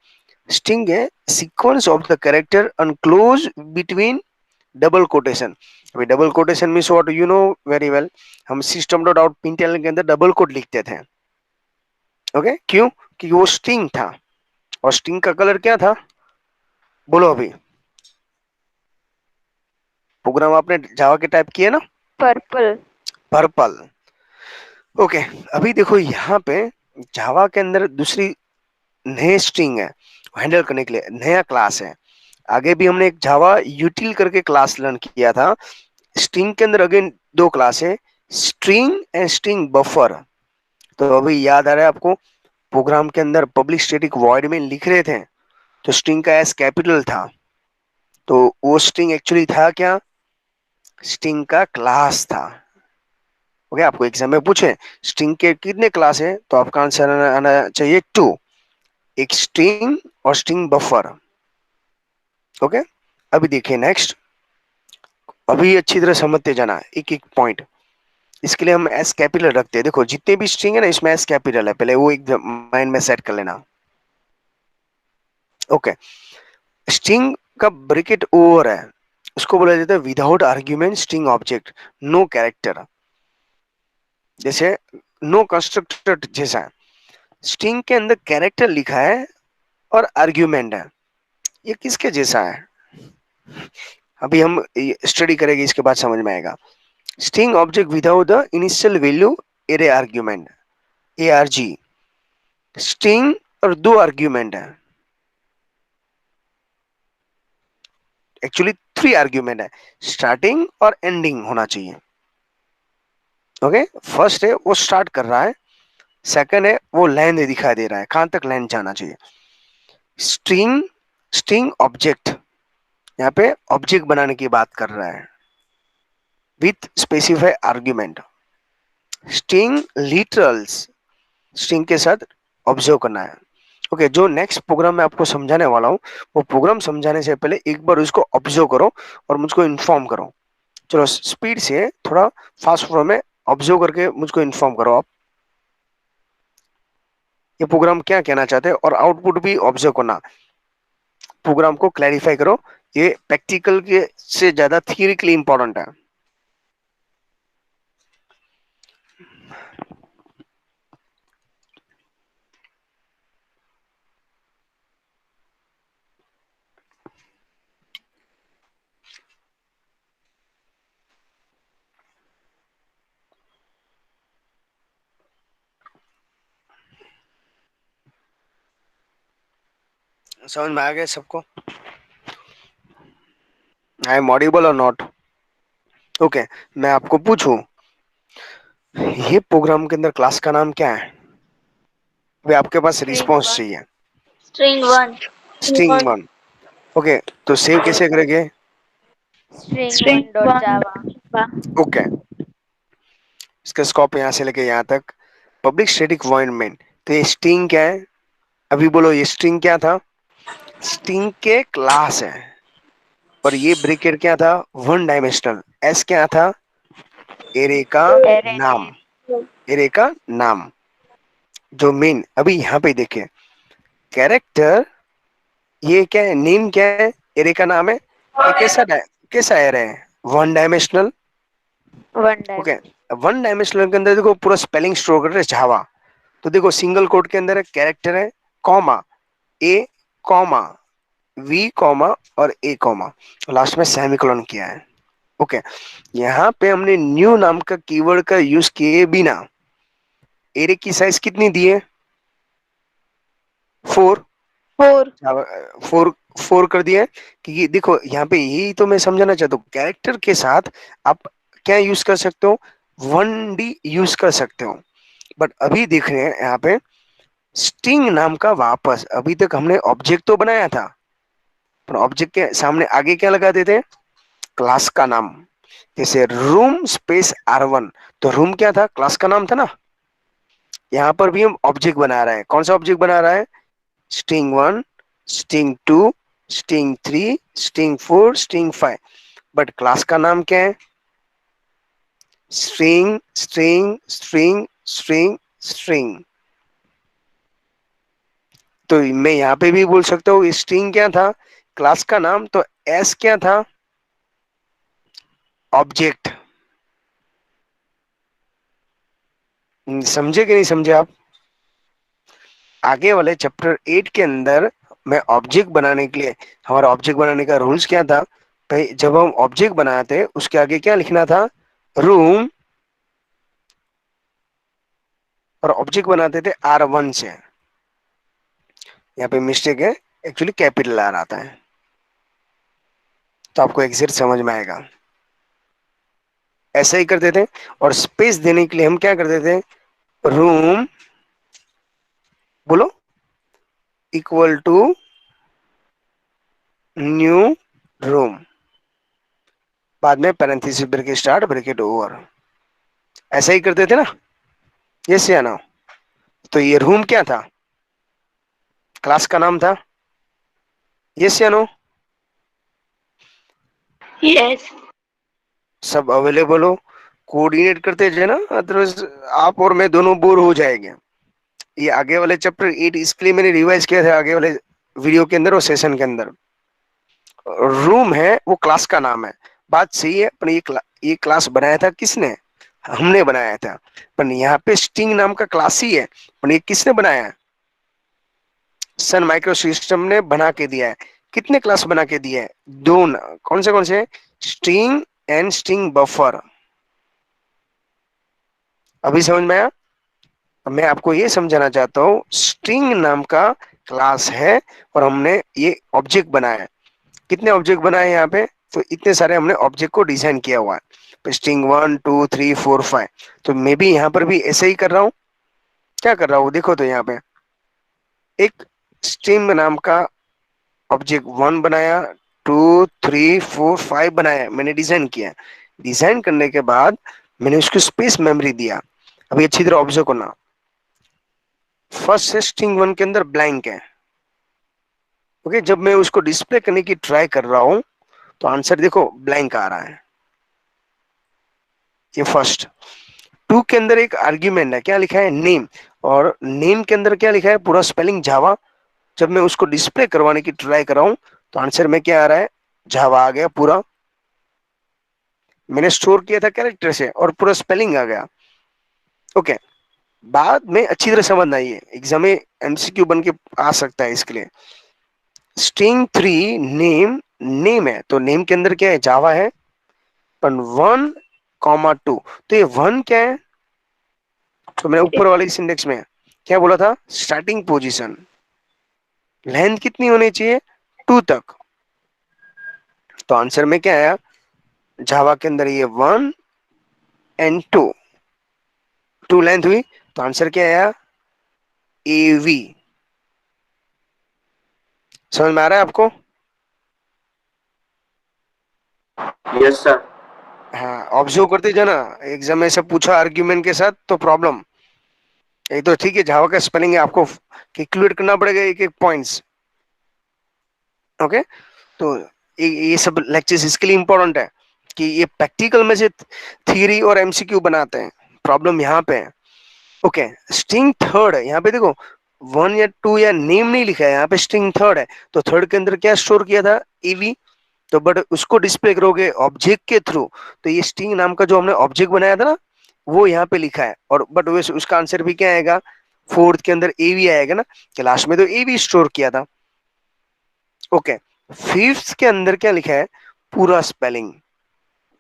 स्ट्रिंग है sequence of the character enclosed between double quotation. अभी double quotation means what, you know very well, हम सिस्टम डॉट आउट प्रिंटलन के अंदर डबल कोट लिखते थे। ओके, क्यों, क्योंकि वो स्ट्रिंग था, और स्ट्रिंग का कलर क्या था, बोलो अभी, प्रोग्राम आपने जावा के टाइप किए ना, Purple. पर्पल। ओके, अभी देखो यहाँ पे जावा के अंदर दूसरी नई स्ट्रिंग है हैंडल करने के लिए, नया क्लास है। आगे भी हमने एक जावा यूटिल करके क्लास लर्न किया था। स्ट्रिंग के अंदर अगेन दो क्लास है, स्ट्रिंग एंड स्ट्रिंग बफर। तो अभी याद आ रहा है आपको, प्रोग्राम के अंदर पब्लिक स्टैटिक वॉइड में लिख रहे थे, तो स्ट्रिंग का एस कैपिटल था, तो वो स्ट्रिंग एक्चुअली था क्या, स्ट्रिंग का क्लास था। ओके, आपको एग्जाम में पूछे स्ट्रिंग के कितने क्लास है, तो आपका आंसर आना चाहिए टू, एक स्ट्रिंग और स्ट्रिंग बफर। ओके, अभी देखिए नेक्स्ट, अभी अच्छी तरह समझते जाना एक एक पॉइंट। इसके लिए हम एस कैपिटल रखते हैं। देखो जितने भी स्ट्रिंग है ना, इसमें एस कैपिटल है, पहले वो एक माइंड में सेट कर लेना। ओके, स्ट्रिंग का ब्रैकेट ओवर है, उसको बोला जाता है without argument string object, no character, जैसे नो कंस्ट्रक्टर जैसा है। स्ट्रिंग के अंदर कैरेक्टर लिखा है और आर्ग्यूमेंट है, ये किसके जैसा है, अभी हम स्टडी करेंगे, इसके बाद समझ में आएगा। String object without the initial value array argument, A R G. String और दो आर्ग्यूमेंट है, एक्चुअली थ्री आर्ग्यूमेंट है, स्टार्टिंग और एंडिंग होना चाहिए। ओके, फर्स्ट है वो स्टार्ट कर रहा है, सेकंड है वो लेंथ दिखाई दे रहा है, कहां तक लेंथ जाना चाहिए। स्ट्रिंग, स्ट्रिंग ऑब्जेक्ट, यहाँ पे ऑब्जेक्ट बनाने की बात कर रहा है with specify argument. String literals, string के साथ ऑब्जर्व करना है। ओके, जो नेक्स्ट प्रोग्राम मैं आपको समझाने वाला हूँ, वो प्रोग्राम समझाने से पहले एक बार उसको ऑब्जर्व करो और मुझको इन्फॉर्म करो। चलो स्पीड से थोड़ा फास्ट फ्लो में ऑब्जर्व करके मुझको इन्फॉर्म करो आप, ये प्रोग्राम क्या कहना चाहते हैं, और आउटपुट भी ऑब्जर्व करना, प्रोग्राम को क्लैरिफाई करो। ये प्रैक्टिकल के से ज्यादा थियरिकली इंपॉर्टेंट है। समझ में आ गया सबको, आई एम ऑडिबल और नॉट। ओके, मैं आपको पूछूं, ये प्रोग्राम के अंदर क्लास का नाम क्या है, वे आपके पास String रिस्पॉन्स 1. चाहिए। String 1. String one. ओके, तो सेव कैसे करेंगे, String String 1 dot Java. Okay, इसका स्कोप यहाँ से लेके यहाँ तक, पब्लिक स्टैटिक वॉइड मेन। तो ये स्ट्रिंग क्या है, अभी बोलो ये स्ट्रिंग क्या था, स्ट्रिंग के क्लास है, और ये ब्रैकेट क्या था, वन डायमेंशनल। एस क्या था, एरे का Array नाम, name. एरे का नाम, जो मेन। अभी यहाँ पे देखिए कैरेक्टर, ये क्या है, नेम क्या है, एरे का नाम है, ये कैसा एरे है, one dimensional. One okay, dimension. One dimensional के अंदर देखो पूरा स्पेलिंग स्टोर कर रहे हैं जावा। तो देखो सिंगल कोड के अंदर कैरेक्टर है, comma, A comma, V comma और ए कॉमा, लास्ट में सेमीकोलन किया है। ओके, यहाँ पे हमने न्यू नाम का कीवर्ड का यूज किए बिना एरे की साइज कितनी दी है, फोर, 4. फोर, फोर कर दिया है। क्योंकि देखो यहाँ पे यही तो मैं समझाना चाहता हूँ, कैरेक्टर के साथ आप क्या यूज कर सकते हो, वन डी यूज कर सकते हो। बट अभी देख रहे हैं यहाँ पे स्ट्रिंग नाम का, वापस अभी तक हमने ऑब्जेक्ट तो बनाया था, पर ऑब्जेक्ट के सामने आगे क्या लगा देते हैं? क्लास का नाम। जैसे रूम स्पेस R1, तो रूम क्या था? क्लास का नाम था ना। यहाँ पर भी हम ऑब्जेक्ट बना रहे हैं। कौन सा ऑब्जेक्ट बना रहा है? string 1, string 2, string 3, string 4, string 5। But class का नाम क्या है? String string string string string. तो मैं यहाँ पे भी बोल सकता हूँ स्ट्रिंग क्या था? क्लास का नाम। तो एस क्या था? ऑब्जेक्ट। समझे कि नहीं समझे आप? आगे वाले चैप्टर 8 के अंदर मैं ऑब्जेक्ट बनाने के लिए, हमारा ऑब्जेक्ट बनाने का रूल्स क्या था भाई? जब हम ऑब्जेक्ट बनाते उसके आगे क्या लिखना था? रूम। और ऑब्जेक्ट बनाते थे R1 से। यहाँ पे मिस्टेक है, एक्चुअली कैपिटल आर आता है, तो आपको एग्जैक्ट समझ में आएगा। ऐसा ही करते थे। और स्पेस देने के लिए हम क्या करते थे? रूम बोलो इक्वल टू न्यू रूम, बाद में parenthesis bracket start bracket over. ऐसा ही करते थे ना? यस या नो? तो ये रूम क्या था? क्लास का नाम था। यस या नो? Yes. सब अवेलेबल हो, कोऑर्डिनेट करते जाए ना, अदरवाइज आप और मैं दोनों बोर हो जाएंगे। ये आगे वाले चैप्टर 8 इसके लिए मैंने रिवाइज किया था आगे वाले वीडियो के अंदर और सेशन के अंदर। रूम है वो क्लास का नाम है, बात सही है। पर ये क्लास बनाया था किसने? हमने बनाया था। पर यहाँ पे स्टिंग नाम का क्लास ही है, पर ये किसने बनाया है? सन माइक्रो सिस्टम ने बना के दिया है। कितने क्लास बना के दिया है? दो कौन से? String and string buffer. अभी समझ में आया? अब मैं आपको ये समझाना चाहता हूँ, स्ट्रिंग नाम का क्लास है और हमने ये ऑब्जेक्ट बनाया है। कितने ऑब्जेक्ट बनाए हैं यहाँ पे? तो इतने सारे हमने ऑब्जेक्ट को डिजाइन किया हुआ है। स्ट्रिंग 1 2 3 4 5। तो मैं भी यहाँ पर भी ऐसे ही कर रहा हूँ। क्या कर रहा हूँ देखो, तो यहाँ पे एक स्ट्रिंग नाम का ऑब्जेक्ट 1 बनाया, 2 3 4 5 बनाया, मैंने डिजाइन किया। डिजाइन करने के बाद मैंने उसको स्पेस मेमोरी दिया। अभी अच्छी तरह ऑब्जर्व करना। फर्स्ट से स्ट्रिंग 1 के अंदर ब्लैंक है। ओके, जब मैं उसको डिस्प्ले करने की ट्राई कर रहा हूं तो आंसर देखो ब्लैंक आ रहा है। ये फर्स्ट। 2 के अंदर एक आर्ग्यूमेंट है, क्या लिखा है? नेम। और नेम के अंदर क्या लिखा है? पूरा स्पेलिंग जावा। जब मैं उसको डिस्प्ले करवाने की ट्राई कर रहा हूं तो आंसर में क्या आ रहा है? जावा आ गया पूरा। मैंने स्टोर किया था कैरेक्टर से और पूरा स्पेलिंग आ गया। ओके, बाद में अच्छी तरह समझना, ये एग्जाम में एमसीक्यू बन के आ सकता है इसके लिए। स्ट्रिंग 3 नेम, नेम है तो नेम के अंदर क्या है? जावा है। पर 1 2, तो ये 1 क्या है? तो मैंने ऊपर वाले सिंडेक्स में क्या बोला था? Starting position. लेंथ कितनी होनी चाहिए? 2 तक। तो आंसर में क्या आया? जावा के अंदर ये 1 और 2, 2 लेंथ हुई। तो आंसर क्या आया? AV। समझ में आ रहा है आपको? Yes, sir. हाँ, ऑब्जर्व करते जाना। एग्जाम में सब पूछा आर्ग्यूमेंट के साथ तो प्रॉब्लम। ये तो ठीक है, जावा का स्पेलिंग है, आपको कैलकुलेट करना पड़ेगा एक एक पॉइंट्स। ओके, तो ये सब लेक्चर्स इसके लिए इंपॉर्टेंट है कि ये प्रैक्टिकल में से थियरी और एमसीक्यू बनाते हैं। प्रॉब्लम यहाँ पे है। ओके, स्ट्रिंग 3 है यहाँ पे देखो। 1 या 2 या नेम नहीं लिखा है यहाँ पे, स्ट्रिंग 3 है। तो थर्ड के अंदर क्या स्टोर किया था? EV। तो बट उसको डिस्प्ले करोगे ऑब्जेक्ट के थ्रू, तो ये स्ट्रिंग नाम का जो हमने ऑब्जेक्ट बनाया था ना, वो यहाँ पे लिखा है। और बट वैसे उसका आंसर भी क्या आएगा? फोर्थ के अंदर AV आएगा ना, कि लास्ट में तो AV स्टोर किया था। ओके, फिफ्थ के अंदर क्या लिखा है? पूरा स्पेलिंग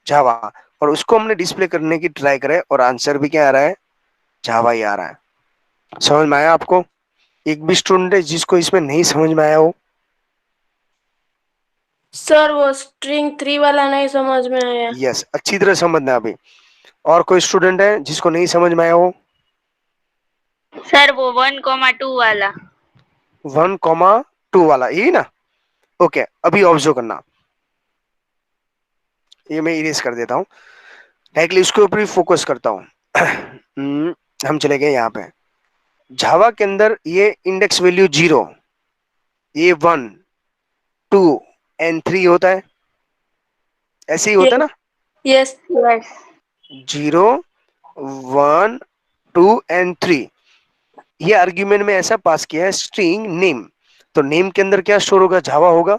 जावा। और उसको हमने डिस्प्ले करने की ट्राई करे और आंसर भी क्या आ रहा है? जावा ही आ रहा है। समझ में आया आपको? एक भी स्टूडेंट है जिसको इसमें नहीं समझ में आया हो? सर वो स्ट्रिंग 3 वाला नहीं समझ में आया। यस, अच्छी तरह समझना अभी। और कोई स्टूडेंट है जिसको नहीं समझ में आया हो? सर वो 1 2 वाला। 1 2 वाला, यही ना? ओके, अभी ऑब्जर्व करना, ये मैं इरेज कर देता हूँ, डायरेक्टली उसके ऊपर ही फोकस करता हूँ। हम चले गए यहाँ पे, जावा के अंदर ये इंडेक्स वैल्यू 0, ये 1, 2 एंड 3 होता है, ऐसे ही होता है Yes. ना, Yes. Yes. 0, 1, 2 एंड 3। ये आर्ग्यूमेंट में ऐसा पास किया है स्ट्रिंग नेम, तो नेम के अंदर क्या स्टोर होगा, जावा होगा।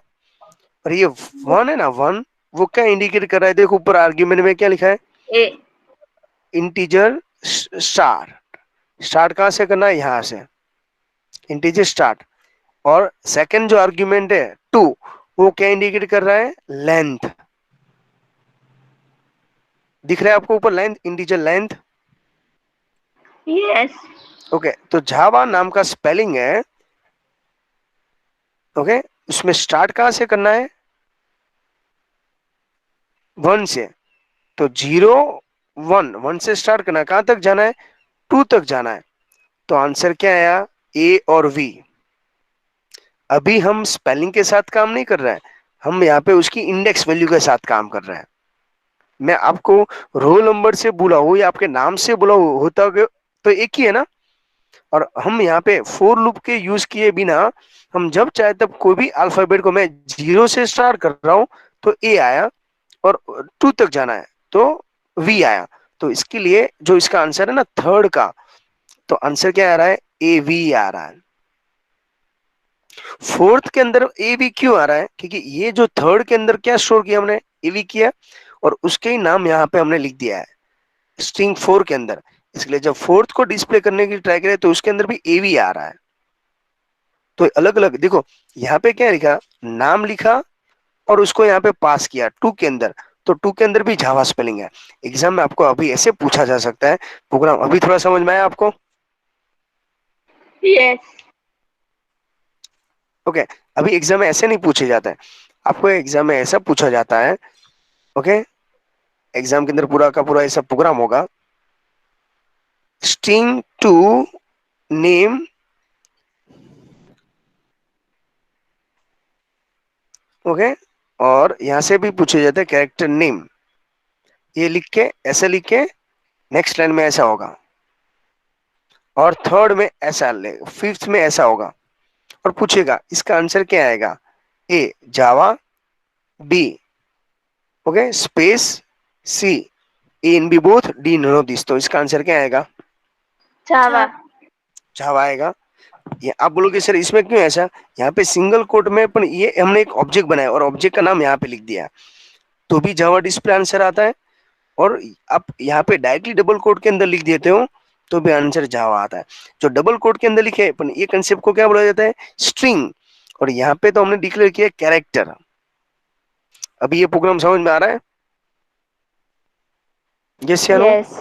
और ये 1 है ना, 1, वो क्या इंडिकेट कर रहा है, देखो ऊपर आर्ग्यूमेंट में क्या लिखा है, A. Integer start. स्टार्ट कहां से करना है, यहां से, इंटीजर स्टार्ट। और सेकंड जो आर्ग्यूमेंट है 2, वो क्या इंडिकेट कर रहा है, लेंथ। दिख रहा है आपको ऊपर length, integer length. Yes. Okay, तो जावा नाम का स्पेलिंग है, ओके, उसमें स्टार्ट कहां से करना है, 1 से। तो 0, 1, 1 से स्टार्ट करना है, कहां तक जाना है, 2 तक जाना है। तो आंसर क्या आया, ए और वी। अभी हम स्पेलिंग के साथ काम नहीं कर रहे हैं, हम यहाँ पे उसकी इंडेक्स वैल्यू के साथ काम कर रहे हैं। मैं आपको रोल नंबर से बुला हो या आपके नाम से बुला हो होता तो एक ही है ना। और हम यहाँ पे फोर लूप के यूज किए बिना, हम जब चाहे तब कोई भी अल्फाबेट को, मैं 0 से स्टार्ट कर रहा हूं तो ए आया, और 2 तक जाना है तो वी आया। तो इसके लिए जो इसका आंसर है ना थर्ड का, तो आंसर क्या आ रहा है, ए वी आ रहा है। फोर्थ के अंदर ए वी क्यों आ रहा है, क्योंकि ये जो थर्ड के अंदर क्या स्टोर किया हमने, ए वी किया, और उसके ही नाम यहाँ पे हमने लिख दिया है स्ट्रिंग 4 के अंदर। इसलिए जब फोर्थ को डिस्प्ले करने की ट्राई करें तो उसके अंदर भी ए वी आ रहा है। तो अलग अलग देखो, यहाँ पे क्या लिखा, नाम लिखा और उसको यहाँ पे पास किया 2 के अंदर, तो 2 के अंदर भी जावा स्पेलिंग है। एग्जाम में आपको अभी ऐसे पूछा जा सकता है प्रोग्राम, अभी थोड़ा समझ में आया आपको। Yes. ओके, अभी एग्जाम में ऐसे नहीं पूछे जाता है, आपको एग्जाम में ऐसा पूछा जाता है। ओके, एग्जाम के अंदर पूरा का पूरा ऐसा प्रोग्राम होगा, स्ट्रिंग टू नेम, ओके, और यहां से भी पूछे जाते हैं कैरेक्टर नेम, ये लिख के ऐसे लिख के नेक्स्ट लाइन में ऐसा होगा, और थर्ड में ऐसा ले, फिफ्थ में ऐसा होगा, और पूछेगा इसका आंसर क्या आएगा, A Java, B okay space, C A in B both, D none of this. तो इसका आंसर क्या आएगा, Java. जावा आएगा। ये आप बोलोगे सर इसमें क्यों ऐसा, यहाँ पे सिंगल कोट में अपन ये हमने एक ऑब्जेक्ट बनाया और ऑब्जेक्ट का नाम यहाँ पे लिख दिया, तो भी जावा डिस्प्ले आंसर आता है। और आप यहाँ पे डायरेक्टली डबल कोट के अंदर लिख देते हो तो भी आंसर जावा आता है। जो डबल कोट के अंदर लिखे हैं अपन, ये कंसेप्ट को क्या बोला जाता है, स्ट्रिंग। और यहाँ पे तो हमने डिक्लेयर किया कैरेक्टर। अभी ये प्रोग्राम समझ में आ रहा है, यस या नो। Yes.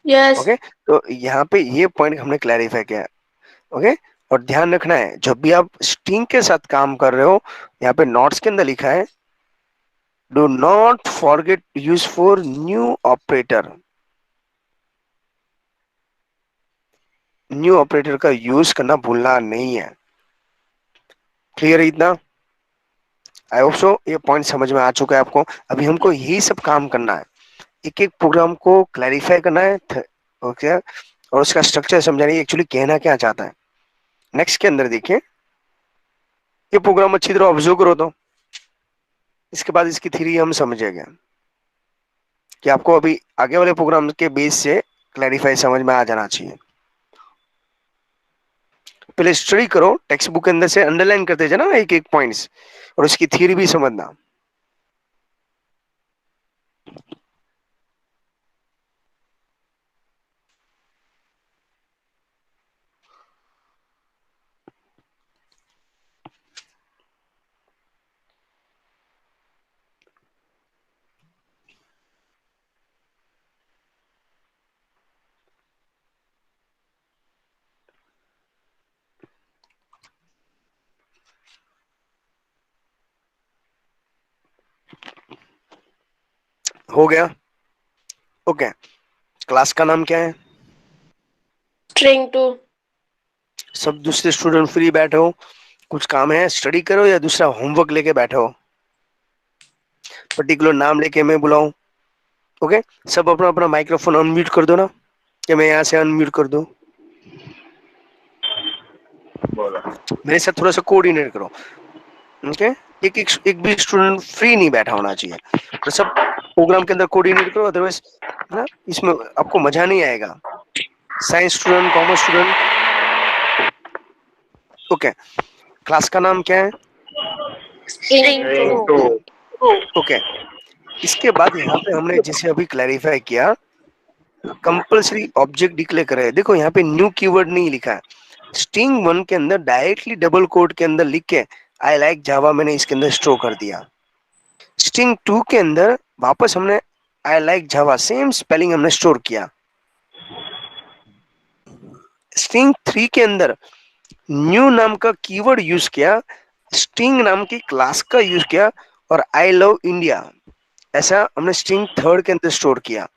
Yes. ओके, तो यहाँ पे ये पॉइंट हमने क्लैरिफाई किया। ओके, और ध्यान रखना है जब भी आप स्ट्रिंग के साथ काम कर रहे हो, यहाँ पे नोट्स के अंदर लिखा है, do not forget use for new operator. New operator का यूज करना भूलना नहीं है। क्लियर है इतना, आई होप सो ये पॉइंट समझ में आ चुका है आपको। अभी हमको यही सब काम करना है, एक एक प्रोग्राम को क्लैरिफाई करना है, ओके, और उसका स्ट्रक्चर समझाना है एक्चुअली कहना क्या चाहता है। नेक्स्ट के अंदर देखिए, ये प्रोग्राम अच्छी तरह ऑब्जर्व करो, तो इसके बाद इसकी थ्योरी हम समझेंगे कि आपको अभी आगे वाले प्रोग्राम के बेस से क्लैरिफाई समझ में आ जाना चाहिए। पहले स्टडी करो, टेक्स्ट बुक के अंदर से अंडरलाइन करते जाना एक एक पॉइंट्स, और उसकी थ्योरी भी समझना। हो गया, ओके। क्लास का नाम क्या है, String 2. सब दूसरे स्टूडेंट फ्री बैठे हो, कुछ काम है, स्टडी करो या दूसरा होमवर्क लेके बैठो? पर्टिकुलर नाम लेके मैं बुलाऊं? ओके, सब अपना अपना माइक्रोफोन अनम्यूट कर दो ना, कि मैं यहाँ से अनम्यूट कर दूं? बोलो। मेरे साथ थोड़ा सा कोऑर्डिनेट करो। ओके, एक भी स्टूडेंट फ्री नहीं बैठा होना चाहिए, तो सब प्रोग्राम के अंदर कोऑर्डिनेट करो, अदरवाइज ना इसमें आपको मजा नहीं आएगा। Science student, commerce student, okay, class का नाम क्या है? String String 2. 2. ओके, इसके बाद यहाँ पे हमने जैसे अभी क्लैरिफाई किया, कंपलसरी ऑब्जेक्ट डिक्लेयर करे। देखो यहाँ पे न्यू कीवर्ड नहीं लिखा है। स्ट्रिंग 1 के अंदर डायरेक्टली डबल कोट के अंदर लिख के आई लाइक जावा मैंने इसके अंदर स्टोर कर दिया। स्ट्रिंग 2 के अंदर वापस हमने आई लाइक जावा सेम स्पेलिंग हमने स्टोर किया। स्ट्रिंग 3 के अंदर न्यू नाम का कीवर्ड यूज किया, स्ट्रिंग नाम की क्लास का यूज किया, और आई लव इंडिया ऐसा हमने स्ट्रिंग 3 के अंदर स्टोर किया।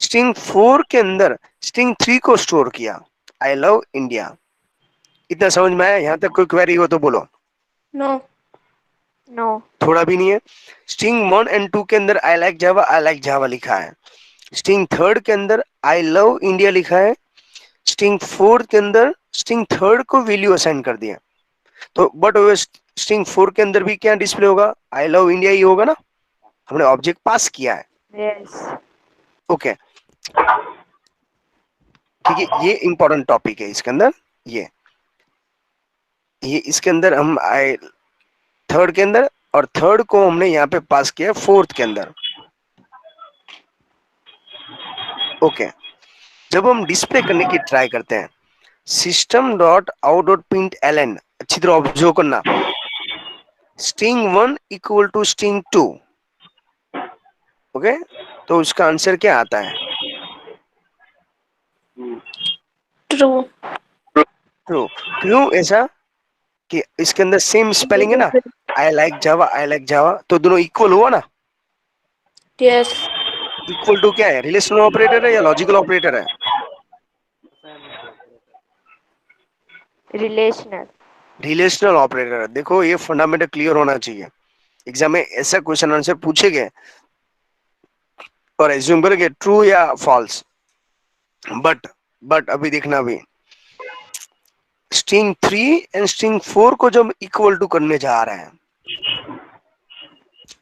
स्ट्रिंग 4 के अंदर स्ट्रिंग 3 को स्टोर किया, आई लव इंडिया। इतना समझ में आया? यहां तक कोई क्वेरी हो तो बोलो। नो। No. थोड़ा भी नहीं है? स्ट्रिंग 1 एंड 2 के अंदर आई लाइक जावा लिखा है। स्ट्रिंग 3 के अंदर आई लव इंडिया लिखा है। स्ट्रिंग 4 के अंदर स्ट्रिंग 3 को वैल्यू असाइन कर दिया। तो बट स्ट्रिंग 4 के अंदर भी क्या डिस्प्ले होगा? आई लव इंडिया ही होगा ना, हमने ऑब्जेक्ट पास किया है। Yes. ओके, ठीक है, ये इंपॉर्टेंट टॉपिक है इसके अंदर। ये इसके अंदर हम आई 3 के अंदर, और 3 को हमने यहाँ पे पास किया 4 के अंदर। ओके, जब हम डिस्प्ले करने की ट्राई करते हैं, system dot out dot print L, अच्छी तरह ऑब्जर्व करना, string 1 equal to string 2। Okay, तो उसका आंसर क्या आता है? ट्रू। ट्रू। क्यों ऐसा? कि इसके अंदर सेम स्पेलिंग है ना, आई लाइक जावा, तो दोनों इक्वल हुआ ना। यस। इक्वल टू क्या है? रिलेशनल ऑपरेटर है या लॉजिकल ऑपरेटर है? Relational. Relational operator. देखो ये फंडामेंटल क्लियर होना चाहिए। एग्जाम में ऐसा क्वेश्चन आंसर पूछेंगे और एज्यूम करेंगे ट्रू या फॉल्स, बट अभी देखना, भी स्ट्रिंग 3 एंड स्ट्रिंग 4 को जब इक्वल टू करने जा रहे हैं,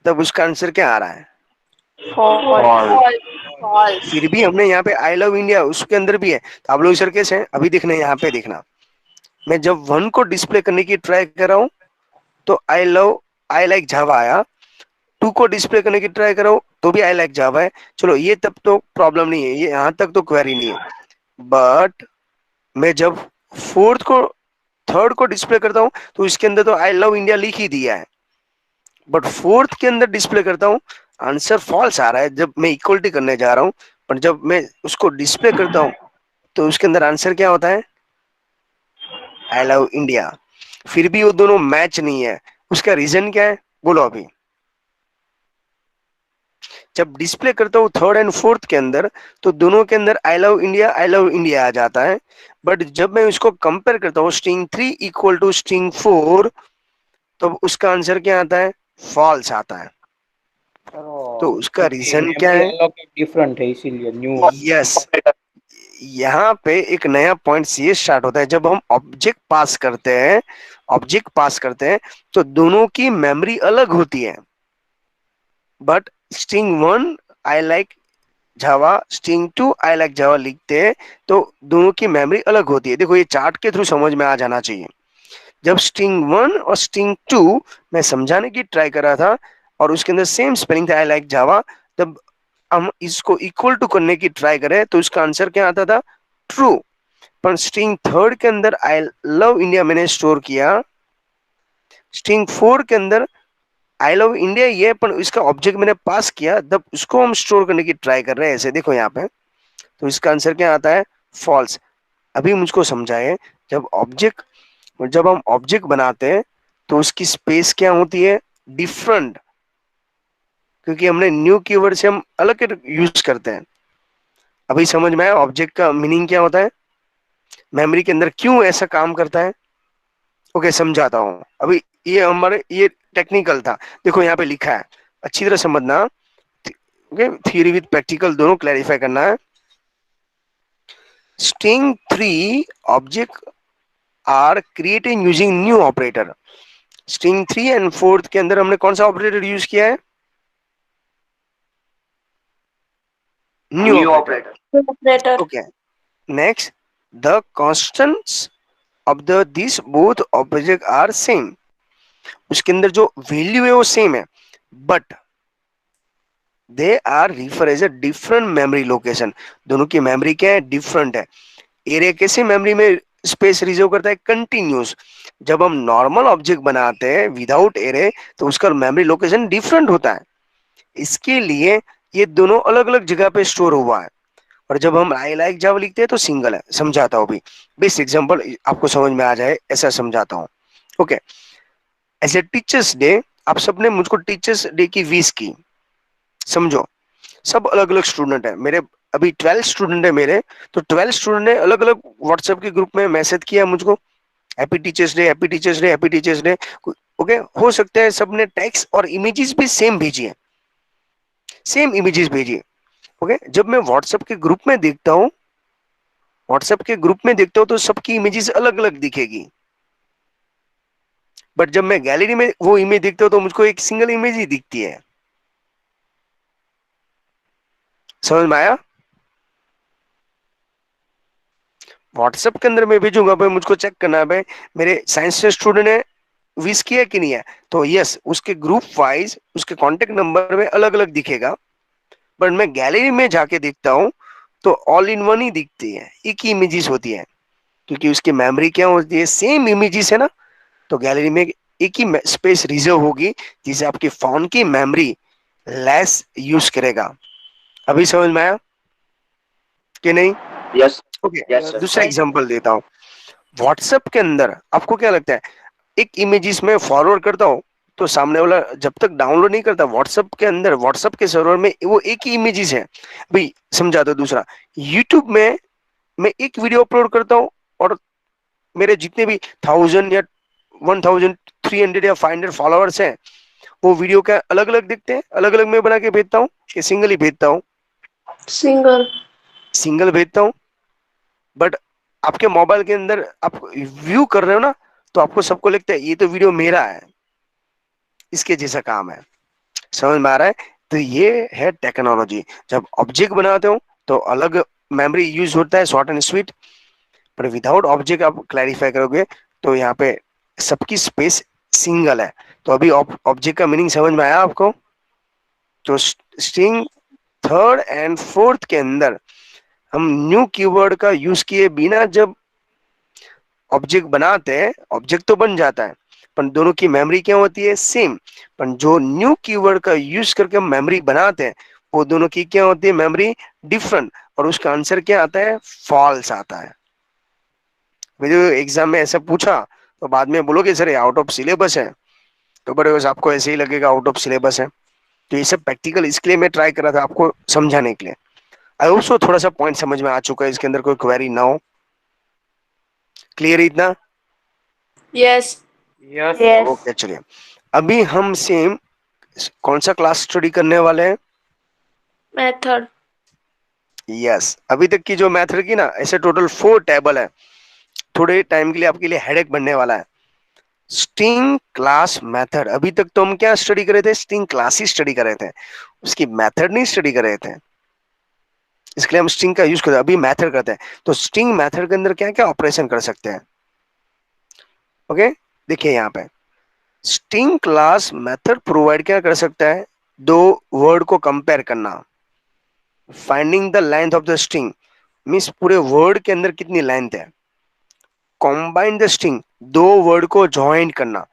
तब उसका आंसर क्या आ रहा है? False. False. फिर भी हमने यहाँ पे आई लव इंडिया उसके अंदर भी है, तो आप लोग सर कैसे हैं? अभी देखना, यहाँ पे देखना, मैं जब 1 को डिस्प्ले करने की ट्राई कर रहा हूँ तो आई लाइक जावा आया। 2 को डिस्प्ले करने की ट्राई कर रहा हूँ तो भी आई लाइक जावा है। चलो ये तब तो प्रॉब्लम नहीं है, ये यहाँ तक तो क्वेरी नहीं है। बट मैं जब फोर्थ को थर्ड को डिस्प्ले करता हूँ तो इसके अंदर तो आई लव इंडिया लिख ही दिया है, बट फोर्थ के अंदर डिस्प्ले करता हूँ, आंसर फॉल्स आ रहा है जब मैं इक्वलिटी करने जा रहा हूँ। पर जब मैं उसको डिस्प्ले करता हूँ तो उसके अंदर आंसर क्या होता है? I love India. फिर भी वो दोनों मैच नहीं है, उसका रीजन क्या है बोलो अभी? जब डिस्प्ले करता हूँ थर्ड एंड फोर्थ के अंदर तो दोनों के अंदर आई लव इंडिया आ जाता है, बट जब मैं उसको कंपेयर करता हूँ स्ट्रिंग 3 इक्वल टू स्ट्रिंग 4, तो उसका आंसर क्या आता है? फॉल्स आता है। तो उसका रीजन क्या है? डिफरेंट है इसीलिए न्यू। यस, यहाँ पे एक नया पॉइंट ये स्टार्ट होता है जब हम ऑब्जेक्ट पास करते हैं तो दोनों की मेमोरी अलग होती है। But string 1 I like Java, string 2 I like Java लिखते हैं तो दोनों की मेमोरी अलग होती है। देखो ये चार्ट के थ्रू समझ में आ जाना चाहिए। जब स्ट्रिंग 1 और स्ट्रिंग 2 मैं समझाने की ट्राई कर रहा था और उसके अंदर सेम स्पेलिंग था आई लाइक जावा, तब हम इसको इक्वल टू करने की ट्राई करें तो इसका आंसर क्या आता था? ट्रू। पर स्ट्रिंग 3 के अंदर आई लव इंडिया मैंने स्टोर किया, स्ट्रिंग 4 के अंदर आई लव इंडिया ये पर इसका ऑब्जेक्ट मैंने पास किया, तब उसको हम स्टोर करने की ट्राई कर रहे हैं ऐसे। देखो यहाँ पे, तो इसका आंसर क्या आता है? फॉल्स। अभी मुझको समझाए, जब हम ऑब्जेक्ट बनाते हैं तो उसकी स्पेस क्या होती है? डिफरेंट, क्योंकि हमने न्यू कीवर्ड से हम अलग यूज करते हैं। अभी समझ में आया ऑब्जेक्ट का मीनिंग क्या होता है, मेमोरी के अंदर क्यों ऐसा काम करता है? ओके, समझाता हूँ अभी। ये हमारे ये टेक्निकल था। देखो यहाँ पे लिखा है, अच्छी तरह समझना। ओके, थियरी विद प्रैक्टिकल दोनों क्लैरिफाई करना है। String 3 object are created using new operator. String 3 and 4 के अंदर हमने कौन सा ऑपरेटर यूज किया है? New New operator. operator. Operator. Okay, next, the constants of the this both object are same. उसके अंदर जो वैल्यू है वो सेम है, but they are refer as a different memory location. दोनों की मेमोरी क्या है? डिफरेंट है। एरिया कैसे मेमोरी में स्पेस रिजर्व करता है? कंटिन्यूस। जब हम नॉर्मल ऑब्जेक्ट बनाते हैं विदाउट एरे, तो उसका मेमोरी लोकेशन डिफरेंट होता है। इसके लिए ये दोनों अलग अलग जगह पे स्टोर हुआ है। और जब हम आई लाइक जावा लिखते हैं तो सिंगल है। समझाता हूँ अभी, बेस्ट एग्जांपल आपको समझ में आ जाए ऐसा समझाता हूँ। Okay, as a teachers day, आप सबने मुझको टीचर्स डे की विश की, समझो। सब अलग अलग स्टूडेंट है मेरे, अभी 12 स्टूडेंट है मेरे। तो 12 स्टूडेंट ने अलग अलग व्हाट्सएप के ग्रुप में मैसेज किया मुझको, happy teachers day, happy teachers day, happy teachers day. Okay, हो सकता है सबने टेक्स्ट और इमेजेस भी सेम भेजी है, सेम इमेजेस भेजी है। ओके, जब मैं व्हाट्सएप के ग्रुप में देखता हूँ, व्हाट्सएप के ग्रुप में देखता हूँ तो सबकी इमेजेस अलग अलग दिखेगी। बट जब मैं गैलरी में वो इमेज देखता हूँ तो मुझको एक सिंगल इमेज ही दिखती है। समझ में आया? व्हाट्सएप के अंदर मैं भेजूंगा भाई, मुझको चेक करना है भाई मेरे साइंस से स्टूडेंट ने विश किया कि नहीं है। तो यस, उसके ग्रुप वाइज उसके कांटेक्ट नंबर में अलग अलग दिखेगा। बट मैं गैलरी में जाके देखता हूँ तो ऑल इन वन ही दिखती है, एक ही इमेजेस होती है। क्योंकि उसकी मेमोरी क्या होती है? सेम इमेजेस है ना। तो गैलरी में एक ही स्पेस रिजर्व होगी, जिसे आपके फोन की मेमोरी लेस यूज करेगा। अभी समझ में आया कि नहीं? Yes. Okay, Yes, sir. दूसरा यस। एग्जांपल देता हूँ। व्हाट्सएप के अंदर आपको क्या लगता है, एक इमेजेस में फॉरवर्ड करता हूँ तो सामने वाला जब तक डाउनलोड नहीं करता व्हाट्सएप के अंदर, व्हाट्सएप के सर्वर में वो एक ही इमेजेस है। भाई समझा दो। दूसरा, यूट्यूब में मैं एक वीडियो अपलोड करता हूँ और मेरे जितने भी 1000 या 1300 या 500 फॉलोअर्स हैं, वो वीडियो का अलग अलग दिखते हैं। अलग अलग मैं बना के भेजता हूँ कि सिंगल ही भेजता हूँ? सिंगल। सिंगल भेजता हूँ। बट आपके मोबाइल के अंदर आप व्यू कर रहे हो ना, तो आपको सबको लगता है ये तो वीडियो मेरा है, इसके जैसा काम है। समझ में आ रहा है? तो ये है टेक्नोलॉजी। जब ऑब्जेक्ट बनाते हो तो अलग मेमोरी यूज होता है, शॉर्ट एंड स्वीट। पर विदाउट ऑब्जेक्ट आप क्लैरिफाई करोगे तो यहाँ पे सबकी स्पेस सिंगल है। तो अभी ऑब्जेक्ट का मीनिंग समझ में आया आपको? तो स्ट्रिंग थर्ड एंड फोर्थ के अंदर हम न्यू कीवर्ड का यूज किए बिना जब ऑब्जेक्ट बनाते हैं, ऑब्जेक्ट तो बन जाता है, पर दोनों की मेमोरी क्या होती है? सेम। पर जो न्यू कीवर्ड का यूज करके हम मेमोरी बनाते हैं, वो दोनों की क्या होती है? Memory different. और उसका आंसर क्या आता है? फॉल्स आता है। मुझे एग्जाम में ऐसा पूछा तो बाद में बोलोगे सर ये आउट ऑफ सिलेबस है, तो बड़े बस आपको ऐसे ही लगेगा आउट ऑफ सिलेबस है। तो ये सब प्रैक्टिकल इसके लिए मैं ट्राई कर रहा था आपको समझाने के लिए। आई होप सो थोड़ा सा पॉइंट समझ में आ चुका है, इसके अंदर कोई क्वेरी ना हो। क्लियर इतना? यस। Yes. Yes. ओके, चलिए। अभी हम सेम कौन सा क्लास स्टडी करने वाले हैं? मेथड। यस, अभी तक की जो मैथड की ना, ऐसे टोटल 4 टेबल है। थोड़े टाइम के लिए आपके लिए हेडेक बनने वाला है। स्ट्रिंग क्लास मेथड, अभी तक तो हम क्या स्टडी कर रहे थे? स्ट्रिंग क्लास ही स्टडी कर रहे थे, उसकी मेथड नहीं स्टडी कर रहे थे। इसके लिए हम स्ट्रिंग का यूज करते हैं, अभी मेथड करते हैं। तो स्ट्रिंग मेथड के अंदर क्या क्या ऑपरेशन कर सकते हैं? ओके, देखिए यहाँ पे स्ट्रिंग क्लास मेथड प्रोवाइड क्या कर सकता है? दो वर्ड को कंपेयर करना। Finding the length of the string means पूरे वर्ड के अंदर कितनी लेंथ है। कॉम्बाइन द स्ट्रिंग, दो वर्ड को ज्वाइन करना।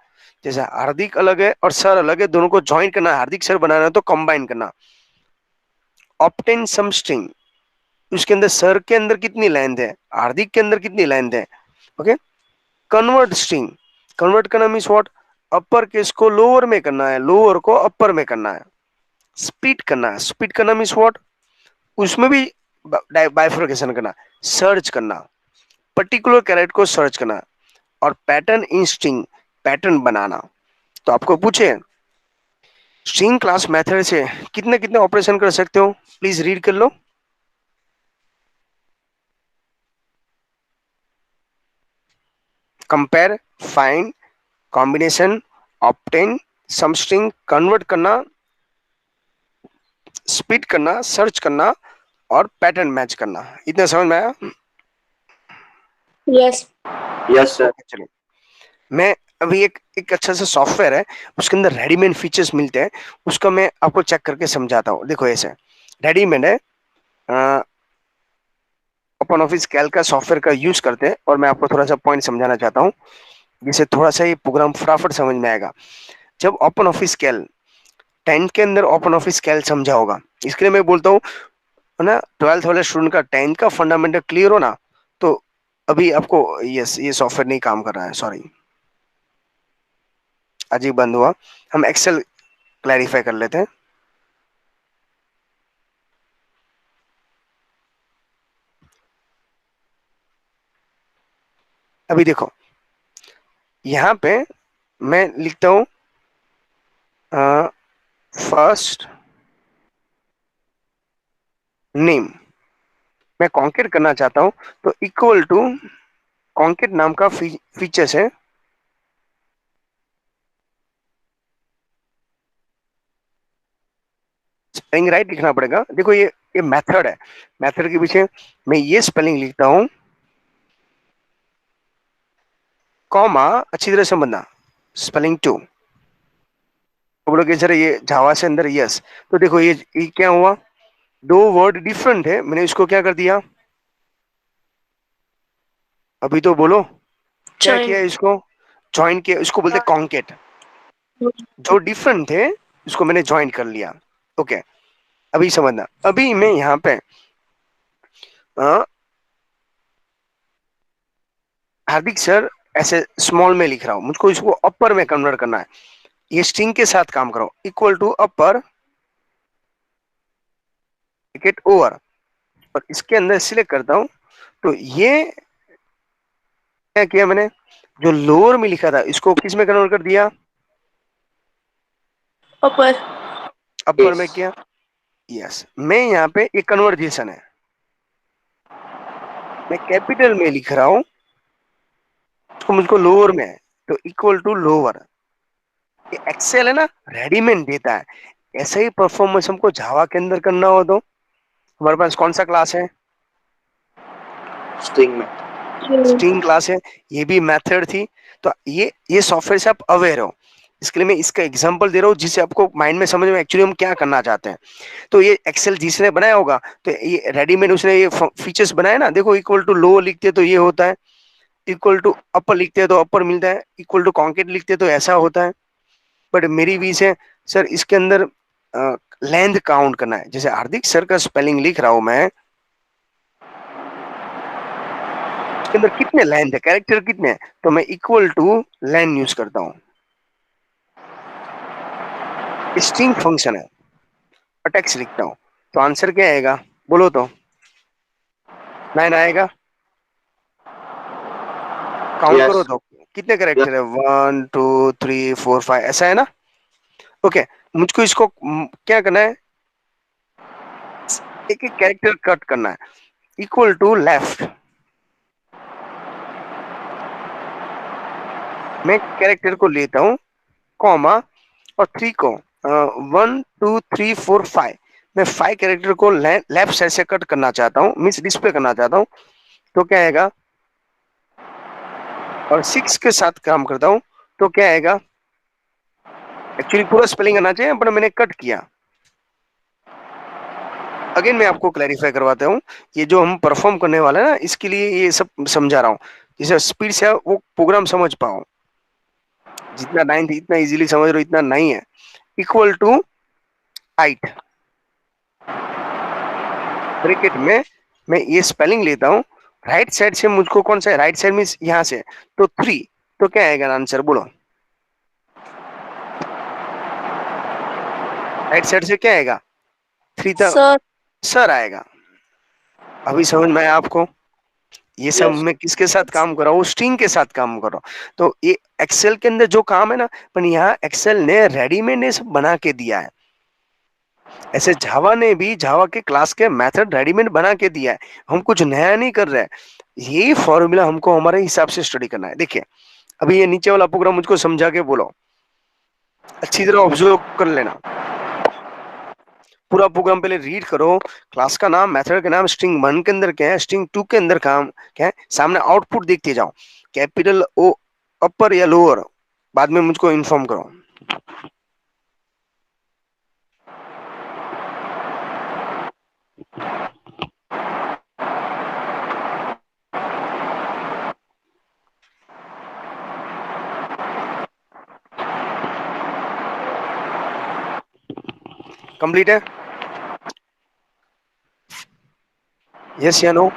जैसे हार्दिक अलग है और सर अलग है, दोनों को ज्वाइन करना, हार्दिक सर बनाना है तो कंबाइन करना। ऑप्टेन सम स्ट्रिंग, उसके अंदर सर के अंदर कितनी लेंथ है, हार्दिक के अंदर कितनी लेंथ है। ओके, कन्वर्ट स्ट्रिंग, कन्वर्ट करना मीन्स व्हाट? अपर केस को लोअर में करना है, लोअर को अपर में करना है। स्प्लिट करना है, स्प्लिट करना मीन्स व्हाट? उसमें भी बाइफर्केशन करना, सर्च करना, पर्टिकुलर कैरेक्टर को सर्च करना। और पैटर्न इन स्ट्रिंग, पैटर्न बनाना। तो आपको पूछे स्ट्रिंग क्लास मेथड से कितने कितने ऑपरेशन कर सकते हो, प्लीज रीड कर लो। कंपेयर, फाइंड, कॉम्बिनेशन, ऑप्टेन, सम स्ट्रिंग, कन्वर्ट करना, स्प्लिट करना, सर्च करना और पैटर्न मैच करना। इतना समझ में आया? यस। Yes, sir. ओके चलिए, मैं अभी एक एक अच्छा सा सॉफ्टवेयर है, उसके अंदर रेडीमेड फीचर्स मिलते हैं, उसका मैं आपको चेक करके समझाता हूँ। देखो ऐसे रेडीमेड है, ओपन ऑफिस कैल्क का सॉफ्टवेयर का यूज करते हैं, और मैं आपको थोड़ा सा पॉइंट समझाना चाहता हूँ जिससे थोड़ा सा ये प्रोग्राम फटाफट समझ में आएगा। जब ओपन ऑफिस कैल 10th के अंदर ओपन ऑफिस कैल समझा होगा, इसके लिए मैं बोलता हूँ है ना, 12th वाले स्टूडेंट का 10th का फंडामेंटल क्लियर हो ना, तो अभी आपको यस ये सॉफ्टवेयर नहीं काम कर रहा है, सॉरी अजीब बंद हुआ। हम एक्सेल क्लैरिफाई कर लेते हैं। अभी देखो यहाँ पे मैं लिखता हूँ फर्स्ट नेम, मैं कॉन्केट करना चाहता हूँ, तो इक्वल टू कॉन्केट नाम का फीचर्स है, स्पेलिंग राइट लिखना पड़ेगा। देखो ये मेथड है, मेथड के पीछे मैं ये स्पेलिंग लिखता हूँ, कॉमा अच्छी तरह समझना, स्पेलिंग टू। तो बोलोगे सर ये जावा से अंदर यस, तो देखो ये क्या हुआ, दो वर्ड डिफरेंट है, मैंने इसको क्या कर दिया, अभी तो बोलो क्या जॉइन। किया, इसको ज्वाइन किया, इसको बोलते कॉन्केट। जो डिफरेंट थे उसको मैंने ज्वाइन कर लिया। ओके अभी समझना, अभी मैं यहाँ पे अ, हार्दिक सर ऐसे स्मॉल में लिख रहा हूँ, मुझको इसको अपर में कन्वर्ट करना है, ये स्ट्रिंग के साथ काम करो, equal to upper bracket over, और इसके अंदर सिलेक्ट करता हूँ, तो ये क्या किया मैंने, जो लोअर में लिखा था इसको किस में कन्वर्ट कर दिया, अपर। अपर में Yes. किया। यस मैं यहाँ पे ये कन्वर्जेशन है, मैं कैपिटल में लिख रहा हूँ, उसको मुझको लोअर में है, तो इक्वल टू लोअर। ये एक्सेल है ना, रेडीमेड देता है, ऐसा ही परफॉर्मेंस हमको जावा के अंदर करना हो तो हमारे पास कौन सा क्लास है, String में. स्ट्रिंग क्लास है, ये भी मेथड थी। तो ये सॉफ्टवेयर से आप अवेयर हो, इसके लिए मैं इसका एग्जांपल दे रहा हूँ जिससे आपको माइंड में समझ में एक्चुअली हम क्या करना चाहते हैं। तो ये एक्सेल जिसने बनाया होगा, तो ये रेडीमेड उसने ये फीचर्स बनाए ना, देखो इक्वल टू लो लिखते तो ये होता है, इक्वल टू अपर लिखते हैं तो अपर मिलता है, इक्वल टू कॉन्केट लिखते हैं तो ऐसा होता है। बट मेरी विश है सर इसके अंदर लेंथ काउंट करना है, जैसे हार्दिक सर का स्पेलिंग लिख रहा हूं मैं, इसके अंदर कितने लेंथ है, कैरेक्टर कितने हैं, तो मैं इक्वल टू लेंथ यूज करता हूँ। स्ट्रिंग फंक्शन है, टेक्स्ट लिखता हूँ, तो आंसर क्या आएगा बोलो तो, 9 आएगा। काउंट करो Yes. तो कितने Yes. कैरेक्टर है, 1 2 3 4 5 ऐसा है ना। ओके मुझको इसको क्या करना है, एक एक कैरेक्टर कट करना है, इक्वल टू लेफ्ट, मैं कैरेक्टर को लेता हूँ कॉमा और 3 को 1 2 3 4 5, मैं 5 कैरेक्टर को लेफ्ट साइड से कट करना चाहता हूँ, मीन्स डिस्प्ले करना चाहता हूँ, तो क्या आएगा, और 6 के साथ काम करता हूँ तो क्या आएगा, एक्चुअली पूरा स्पेलिंग आना चाहिए पर मैंने कट किया। अगेन मैं आपको क्लैरिफाई करवाता हूँ, ये जो हम परफॉर्म करने वाले हैं ना, इसके लिए ये सब समझा रहा हूँ, जिसे स्पीड से वो प्रोग्राम समझ पाओ, जितना 9th इतना इजीली समझ रहे हो इतना नहीं है। इक्वल टू हाइट, ब्रैकेट में मैं ये स्पेलिंग लेता हूँ, राइट साइड से मुझको कौन सा है, राइट साइड मीन्स यहाँ से, तो 3, तो क्या आएगा आंसर बोलो, राइट साइड से क्या आएगा, 3 था, सर। सर आएगा। अभी समझ में आया आपको, ये सब Yes. मैं किसके साथ काम कर रहा हूँ, स्ट्रिंग के साथ काम कर रहा हूँ। तो ये एक्सेल के अंदर जो काम है ना, पर यहाँ एक्सेल ने रेडीमेड ने सब बना के दिया है। ऐसे जावा ने भी जावा के क्लास के मेथड रेडीमेड बना के दिया है, हम कुछ नया नहीं कर रहे हैं। यही फॉर्मूला हमको हमारे हिसाब से स्टडी करना है। देखिए अभी ये नीचे वाला प्रोग्राम मुझको समझा के बोलो, अच्छी तरह ऑब्जर्व कर लेना। पूरा प्रोग्राम पहले रीड करो, क्लास का नाम, मेथड का नाम, स्ट्रिंग 1 के अंदर क्या है, स्ट्रिंग 2 के अंदर काम क्या है, सामने आउटपुट देखते जाओ, कैपिटल ओ अपर या लोअर, बाद में मुझको इन्फॉर्म करो। कंप्लीट है? यस या नो?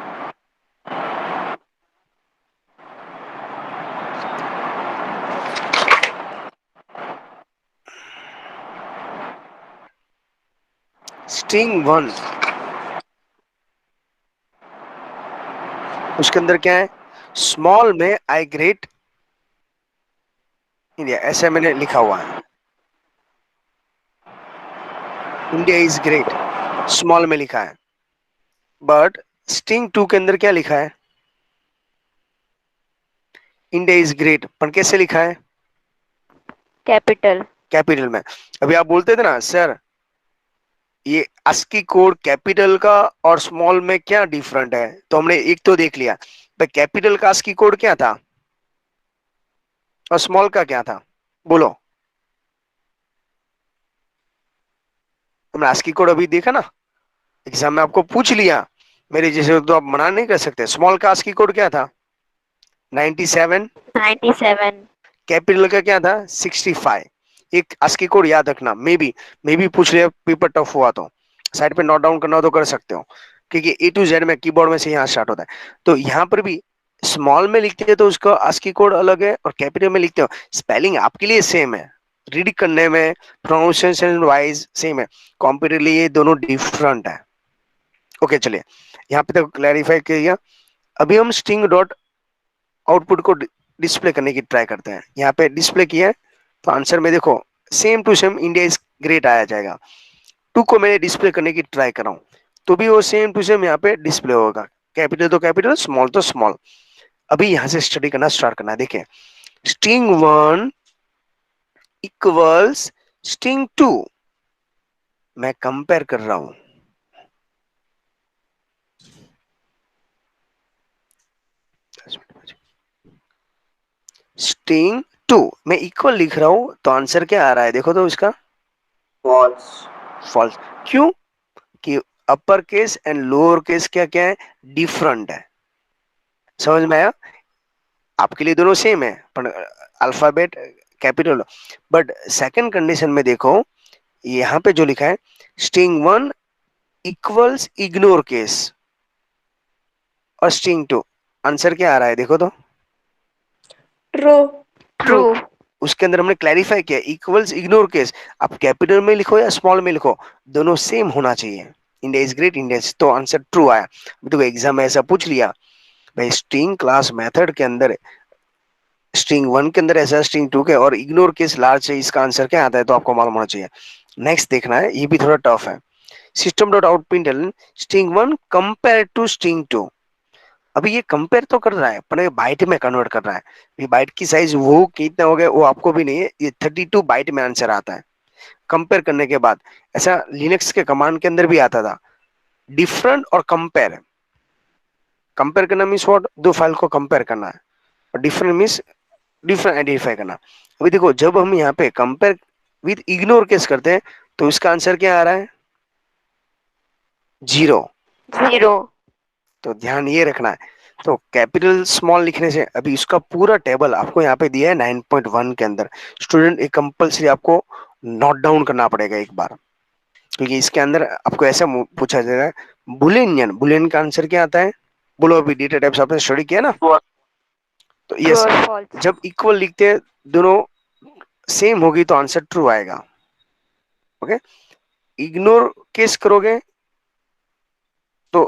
स्ट्रिंग 1 उसके अंदर क्या है, स्मॉल में आई ग्रेट इंडिया, ऐसे मैंने लिखा हुआ है, इंडिया इज ग्रेट स्मॉल में लिखा है। बट स्ट्रिंग 2 के अंदर क्या लिखा है, इंडिया इज ग्रेट, पर कैसे लिखा है, कैपिटल। कैपिटल में। अभी आप बोलते थे ना सर ये ASCII कोड कैपिटल का और स्मॉल में क्या डिफरेंट है, तो हमने एक तो देख लिया, तो कैपिटल का ASCII कोड क्या था और स्मॉल का क्या था, बोलो। हमने ASCII कोड अभी देखा ना, एग्जाम में आपको पूछ लिया, मेरे जैसे तो आप मना नहीं कर सकते। स्मॉल का ASCII कोड क्या था, 97, 97। कैपिटल का क्या था, 65। एक ASCII कोड याद रखना, मे बी पूछ लिया, पेपर टफ हुआ तो साइड पे नोट डाउन करना हो तो कर सकते हो, क्योंकि A to Z में कीबोर्ड में से यहाँ स्टार्ट होता है। तो यहाँ पर भी स्मॉल में लिखते हैं तो उसका ASCII कोड अलग है, और कैपिटल में लिखते हो स्पेलिंग आपके लिए सेम है, रीड करने में प्रोनाउंसिएशन वाइज सेम है, कंप्यूटरली ये दोनों डिफरेंट है। ओके चलिए, यहाँ पे तो क्लैरिफाई किया। अभी हम स्ट्रिंग डॉट आउटपुट को डिस्प्ले करने की ट्राई करते हैं। यहाँ पे डिस्प्ले किया है तो आंसर में देखो same to same India is great आया जाएगा। 2 को मैंने डिस्प्ले करने की ट्राई कर रहा हूँ तो भी वो सेम टू सेम यहाँ पे डिस्प्ले होगा, कैपिटल तो कैपिटल, स्मॉल तो स्मॉल। अभी यहाँ से स्टडी करना स्टार्ट करना है। देखिए स्ट्रिंग 1 इक्वल्स स्ट्रिंग 2, मैं कंपेयर कर रहा हूं। स्ट्रिंग 2 मैं इक्वल लिख रहा हूं तो आंसर क्या आ रहा है, देखो तो इसका False. फॉल्स। क्यों कि upper case and lower case क्या क्या है, डिफरेंट है। समझ में आया? आपके लिए दोनों सेम है पर alphabet capital. But second condition में देखो, यहाँ पे जो लिखा है स्ट्रिंग 1 इक्वल्स इग्नोर केस और स्ट्रिंग 2, आंसर क्या आ रहा है देखो तो, ट्रू। ट्रू। ट्रू। उसके अंदर हमने क्लैरिफाई किया इक्वल्स इग्नोर केस, आप कैपिटल में लिखो या स्मॉल में लिखो दोनों सेम होना चाहिए। इंडिया इज ग्रेट, इंडिया तो आंसर ट्रू आया। देखो एग्जाम में ऐसा पूछ लिया भाई, स्ट्रिंग क्लास मेथड के अंदर स्ट्रिंग 1 के अंदर ऐसा, स्ट्रिंग 2 के, और इग्नोर केस लार्ज है, इसका आंसर क्या आता है, तो आपको मालूम होना चाहिए। नेक्स्ट देखना है, ये भी थोड़ा टफ है। System dot out println string 1 compare to string 2। अभी ये कंपेयर तो कर रहा है पर ये बाइट में कन्वर्ट कर रहा है। ये बाइट की साइज वो कितने हो गए वो आपको भी नहीं है, ये 32 बाइट में आंसर आता है कंपेयर करने के बाद। ऐसा लिनक्स के कमांड के अंदर भी आता था, डिफरेंट और कंपेयर। कंपेयर करना मीन्स व्हाट, दो फाइल को कंपेयर करना है, और डिफरेंट मीन्स डिफरेंट आइडेंटिफाई करना। अभी देखो जब हम यहाँ पे कंपेयर विद इग्नोर केस करते हैं तो इसका आंसर क्या आ रहा है, 0। 0। तो ध्यान ये रखना है। तो कैपिटल स्मॉल लिखने से, अभी इसका पूरा टेबल आपको यहाँ पे दिया है 9.1 के अंदर। स्टूडेंट एक कंपल्सरी आपको नोट डाउन करना पड़ेगा एक बार, क्योंकि इसके अंदर आपको ऐसा पूछा जाएगा बुलियन, बुलियन का आंसर क्या आता है, बोलो। अभी डेटा टाइप्स आपने स्टडी किया ना, तो ट्रू यस, और फॉल्स। जब इक्वल लिखते हैं दोनों सेम होगी तो आंसर ट्रू आएगा। ओके, इग्नोर केस करोगे तो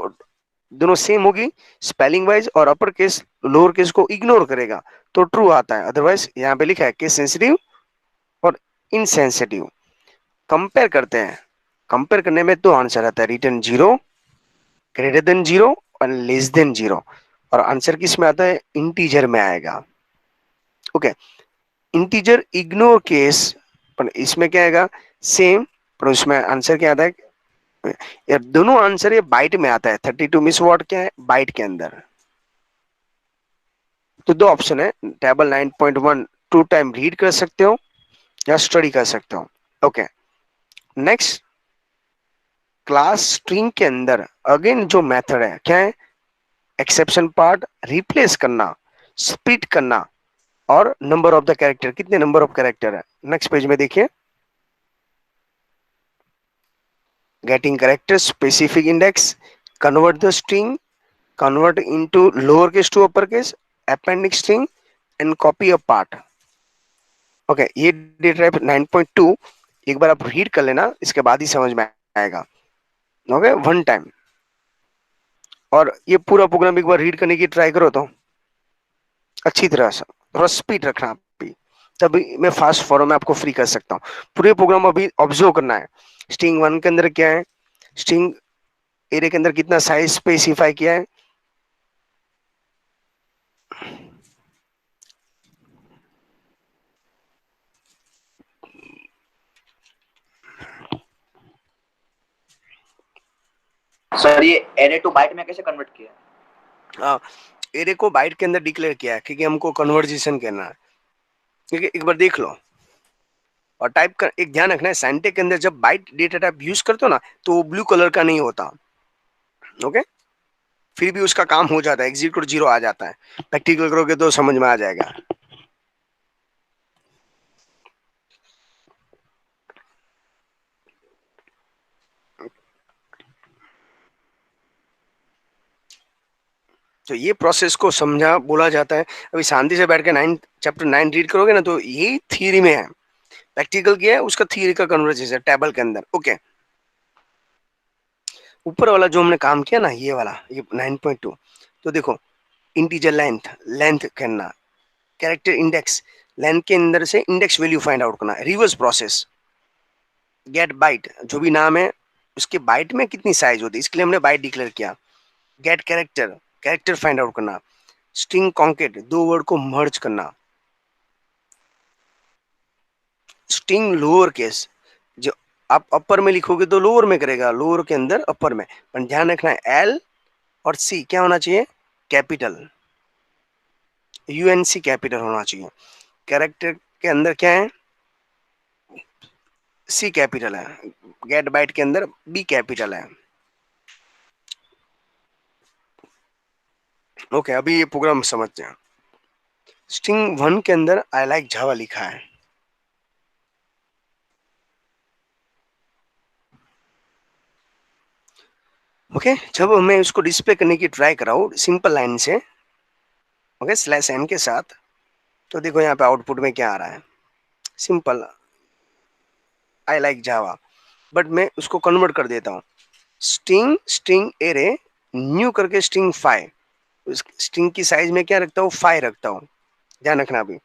दोनों सेम होगी स्पेलिंग वाइज, और अपर केस लोअर केस को इग्नोर करेगा तो ट्रू आता है, अदरवाइज यहाँ पे लिखा है केस सेंसिटिव और इनसेंसिटिव। कंपेयर करते हैं, कंपेयर करने में दो आंसर आता है, रिटर्न 0, ग्रेटर देन 0 और लेस देन 0, और आंसर किस में आता है, इंटीजर में आएगा। ओके, इंटीजर इग्नोर केस, पर इसमें क्या आएगा, सेम, पर उसमें आंसर क्या आता है, यार दोनों आंसर ये बाइट में आता है। 32 मिस वर्ड क्या है, बाइट के अंदर। तो दो ऑप्शन है, टेबल 9.1 टू टाइम रीड कर सकते हो या स्टडी कर सकते हो। ओके, नेक्स्ट, क्लास स्ट्रिंग के अंदर अगेन जो मेथड है क्या है, एक्सेप्शन पार्ट, रिप्लेस करना, स्प्लिट करना, और नंबर ऑफ द कैरेक्टर, कितने नंबर ऑफ कैरेक्टर है। नेक्स्ट पेज में देखिए, getting character specific index, convert the string, convert into lowercase to uppercase, appending string, and copy a part। Okay, ये डेटा टाइप 9.2 एक बार आप रीड कर लेना, इसके बाद ही समझ में आएगा। ओके, वन टाइम, और ये पूरा प्रोग्राम एक बार रीड करने की ट्राई करो तो अच्छी तरह से, थोड़ा स्पीड रखना भी, तभी मैं फास्ट फॉरवर्ड में आपको फ्री कर सकता हूँ। पूरे प्रोग्राम अभी ऑब्जर्व करना है। स्ट्रिंग 1 के अंदर क्या है, स्ट्रिंग एरे के अंदर कितना साइज स्पेसिफाई किया है, सर ये एरे टू बाइट में कैसे कन्वर्ट किया? एरे को बाइट के अंदर डिक्लेयर किया है क्योंकि हमको कन्वर्जेशन करना है। क्योंकि एक बार देख लो और टाइप कर, एक ध्यान रखना है साइंटेक के अंदर जब बाइट डेटा टाइप यूज करते हो ना तो वो ब्लू कलर का नहीं होता। ओके, फिर भी उसका काम हो जाता है, एग्जीक्यूट 0 आ जाता है। प्रैक्टिकल करोगे तो समझ में आ जाएगा। तो ये प्रोसेस को समझा बोला जाता है। अभी शांति से बैठ के चैप्टर 9 रीड करोगे ना तो यही थ्योरी में है, प्रैक्टिकल किया है उसका थ्योरी का कन्वर्जेशन टेबल के अंदर। ओके, ऊपर वाला जो हमने काम किया ना, ये वाला, ये 9.2, तो देखो, इंटीजर लेंथ, लेंथ करना, कैरेक्टर इंडेक्स, लेंथ के अंदर से इंडेक्स वैल्यू फाइंड आउट करना, रिवर्स प्रोसेस, गेट बाइट, जो भी नाम है उसके बाइट में कितनी साइज होती है इसके लिए हमने बाइट डिक्लेयर किया। Get character, character find out करना, स्ट्रिंग कॉन्केट, दो वर्ड को मर्ज करना, स्ट्रिंग लोअर केस, जो आप अपर में लिखोगे तो लोअर में करेगा, लोअर के अंदर अपर में, पर ध्यान रखना है एल और सी क्या होना चाहिए, कैपिटल, यूएनसी कैपिटल होना चाहिए। कैरेक्टर के अंदर क्या है, सी कैपिटल है, गेट बाइट के अंदर बी कैपिटल है। ओके, अभी ये प्रोग्राम समझते हैं। स्ट्रिंग 1 के अंदर आई लाइक जावा लिखा है। ओके, जब मैं उसको डिस्प्ले करने की ट्राई कराऊं सिंपल लाइन से, ओके, स्लैश एन के साथ, तो देखो यहाँ पे आउटपुट में क्या आ रहा है, simple I like Java, but मैं उसको कन्वर्ट कर देता हूँ, स्ट्रिंग स्ट्रिंग एरे न्यू करके स्ट्रिंग 5, उस स्ट्रिंग की साइज में क्या रखता हूँ, 5 रखता हूँ, ध्यान रखना अभी।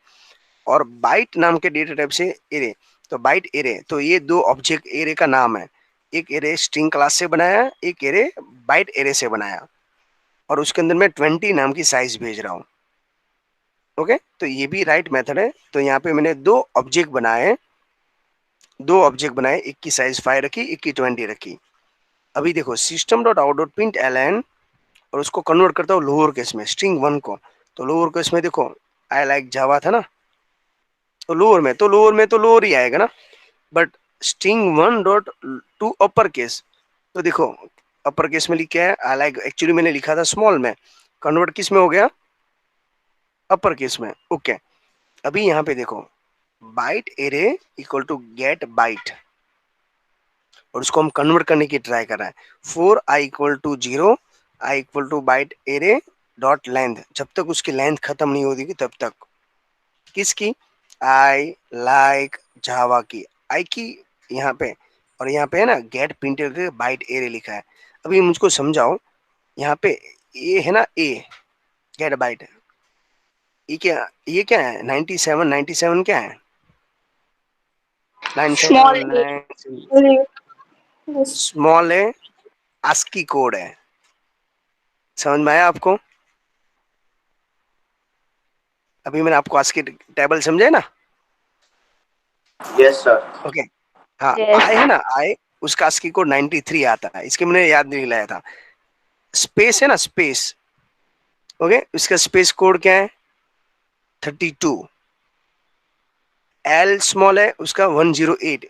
और बाइट नाम के डेटा टाइप से एरे, तो बाइट एरे, तो ये दो ऑब्जेक्ट एरे का नाम है, एक एरे स्ट्रिंग क्लास से बनाया, एक एरे बाइट एरे से बनाया, और उसके अंदर मैं 20 नाम की साइज भेज रहा हूँ। ओके, तो ये भी राइट मेथड है। तो यहाँ पे मैंने दो ऑब्जेक्ट बनाए, एक की साइज 5 रखी, एक की 20 रखी। अभी देखो system dot out dot print L, और उसको कन्वर्ट करता हूँ लोअर केस में, स्ट्रिंग 1 को, तो लोअर केस में देखो आई लाइक जावा था ना, तो लोअर ही आएगा ना, but string 1 dot to upper case, तो देखो अपर केस में लिखा है आई लाइक, एक्चुअली मैंने लिखा था स्मॉल में, कन्वर्ट किस में हो गया, अपर केस में। ओके, अभी यहाँ पे देखो byte array equal to get byte, और उसको हम कन्वर्ट करने की ट्राई कर रहे हैं, 4 i = 0, i = byte array dot length, जब तक उसकी लेंथ खत्म नहीं होगी तब तक, किसकी, आई लाइक जावा की, आई की यहाँ पे, और यहाँ पे है ना गेट प्रिंटर के बाइट एरे लिखा है। अभी मुझको समझाओ, यहाँ पे ए है ना, ए गेट बाइट, ये क्या है 97, 97 क्या है, Small 97 a. 9 Yes. स्मॉल है, ASCII कोड है। समझ में आया आपको? अभी मैंने आपको ASCII टेबल समझे ना? Yes sir. ओके हाँ, Yes. आई है ना, आई, उसका ASCII कोड 93 आता है, इसके मैंने याद नहीं लाया था। स्पेस है ना, स्पेस, ओके, उसका स्पेस कोड क्या है 32, एल स्मॉल है उसका 108,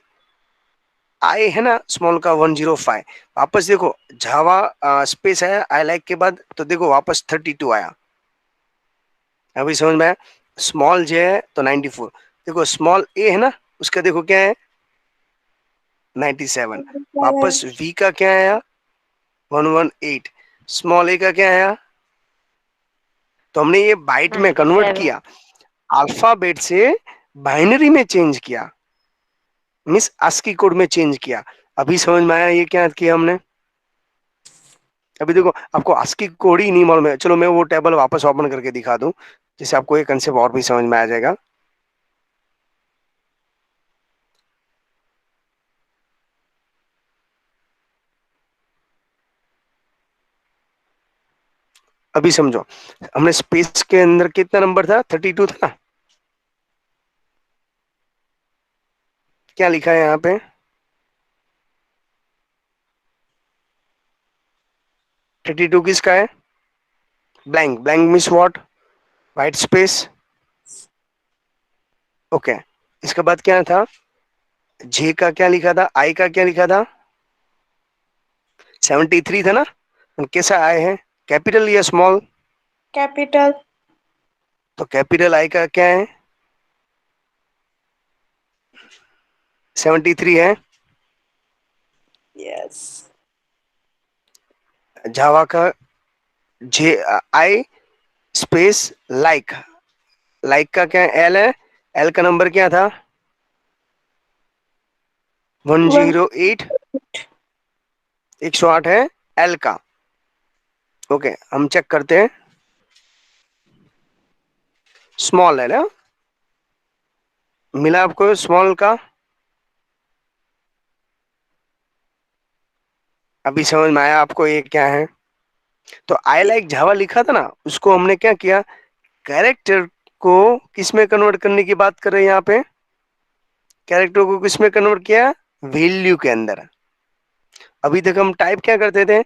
आई है ना स्मॉल का 105। वापस देखो जावा स्पेस आया आई लाइक के बाद, तो देखो वापस 32 आया। अभी समझ में आया? स्मॉल जे है तो 94, देखो स्मॉल ए है ना, उसका देखो क्या है 97, वापस वी का क्या आया 118, स्मॉल ए का क्या आया, तो हमने ये बाइट में कन्वर्ट 97. किया, अल्फाबेट से बाइनरी में चेंज किया, मिस ASCII कोड में चेंज किया। अभी समझ में आया ये क्या किया हमने? अभी देखो आपको ASCII कोड ही नहीं मालूम है, चलो मैं वो टेबल वापस ओपन करके दिखा दूं, जिससे आपको ये कंसेप्ट और भी समझ में आ जाएगा। अभी समझो, हमने स्पेस के अंदर कितना नंबर था 32 था ना, क्या लिखा है यहाँ पे 32 किसका है, blank, blank means what, white space, okay. इसके बाद क्या था, जे का क्या लिखा था, आई का क्या लिखा था 73 था ना, और कैसा आई है, कैपिटल या स्मॉल, Capital. तो कैपिटल आई का क्या है 73 है। Yes. जावा का जे आई स्पेस लाइक, लाइक का क्या एल है, एल का नंबर क्या था 108, 108 है एल का, ओके। हम चेक करते हैं, स्मॉल है ना, मिला आपको स्मॉल का? अभी समझ में आया आपको ये क्या है? तो आई लाइक जावा लिखा था ना, उसको हमने क्या किया, कैरेक्टर को किस में कन्वर्ट करने की बात कर रहे हैं यहाँ पे, कैरेक्टर को किस में कन्वर्ट किया, वैल्यू के अंदर। अभी तक हम टाइप क्या करते थे,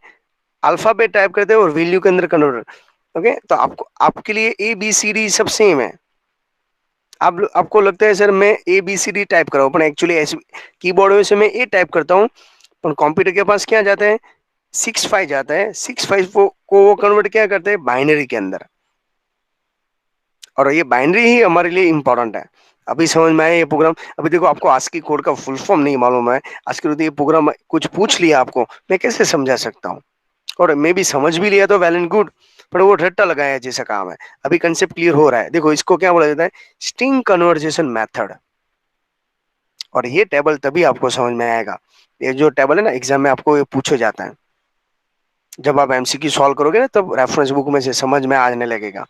अल्फाबेट टाइप करते हैं और वैल्यू के अंदर कन्वर्ट, ओके। तो आपको, आपके लिए ए बी सी डी सब सेम है। आपको लगता है सर मैं A B C D type कर रहा हूँ, पर एक्चुअली ऐसे कीबोर्ड में से मैं ए टाइप करता हूँ, पर कंप्यूटर के पास क्या जाता है 65 जाता है, 65 को वो कन्वर्ट क्या करते हैं बाइनरी के अंदर, और ये बाइनरी ही हमारे लिए इंपॉर्टेंट है। अभी समझ में आया ये प्रोग्राम? अभी देखो आपको ASCII कोड का फुल फॉर्म नहीं मालूम है, ASCII ये प्रोग्राम कुछ पूछ लिया आपको, मैं कैसे समझा सकता हूँ, और मैं भी समझ भी लिया तो वेल एंड गुड, पर वो रट्टा लगाया जैसा काम है। अभी कंसेप्ट क्लियर हो रहा है, देखो इसको क्या बोला जाता है, स्ट्रिंग कन्वर्जेशन मेथड, और ये टेबल तभी आपको समझ में आएगा, ये जो टेबल है ना एग्जाम में आपको ये पूछा जाता है, जब आप MCQ सॉल्व करोगे ना तब रेफरेंस बुक में से समझ में आने लगेगा।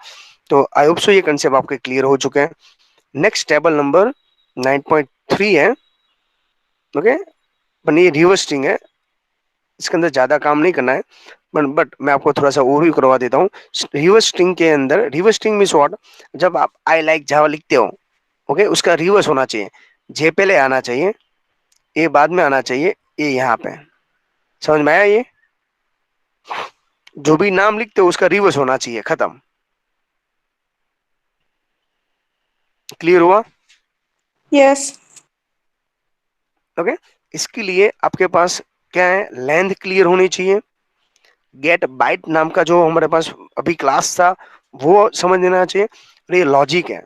तो आई होप सो ये कंसेप्ट आपके क्लियर हो चुके हैं। नेक्स्ट टेबल नंबर 9.3 है, ओके, पर ये रिवर्स स्ट्रिंग है, इसके अंदर ज्यादा काम नहीं करना है, बट मैं आपको थोड़ा सा ओवरव्यू करवा देता हूँ। रिवर्स स्ट्रिंग के अंदर, रिवर्स स्ट्रिंग मींस व्हाट, जब आप आई लाइक जावा लिखते हो, ओके, उसका रिवर्स होना चाहिए, जे पहले आना चाहिए, ए बाद में आना चाहिए, ए यहाँ पे। समझ में आया ये? जो भी नाम लिखते हो उसका रिवर्स होना चाहिए, खत्म। क्लियर हुआ? Yes. ओके। इसके लिए आपके पास क्या है, लेंथ क्लियर होनी चाहिए, गेट बाइट नाम का जो हमारे पास अभी क्लास था वो समझ लेना चाहिए, और ये लॉजिक है,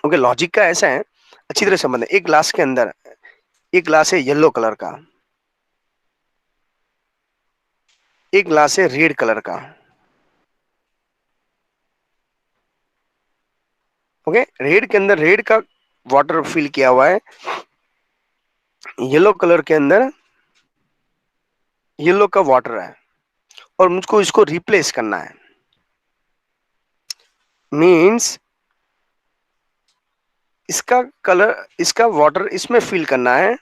ओके। लॉजिक का ऐसा है, अच्छी तरह समझ, एक ग्लास के अंदर, एक ग्लास है येलो कलर का, एक ग्लास है रेड कलर का, ओके। रेड के अंदर रेड का वाटर फिल किया हुआ है, येलो कलर के अंदर येलो का वाटर है, और मुझको इसको रिप्लेस करना है। मीन्स इसका कलर, इसका वाटर इसमें फिल करना है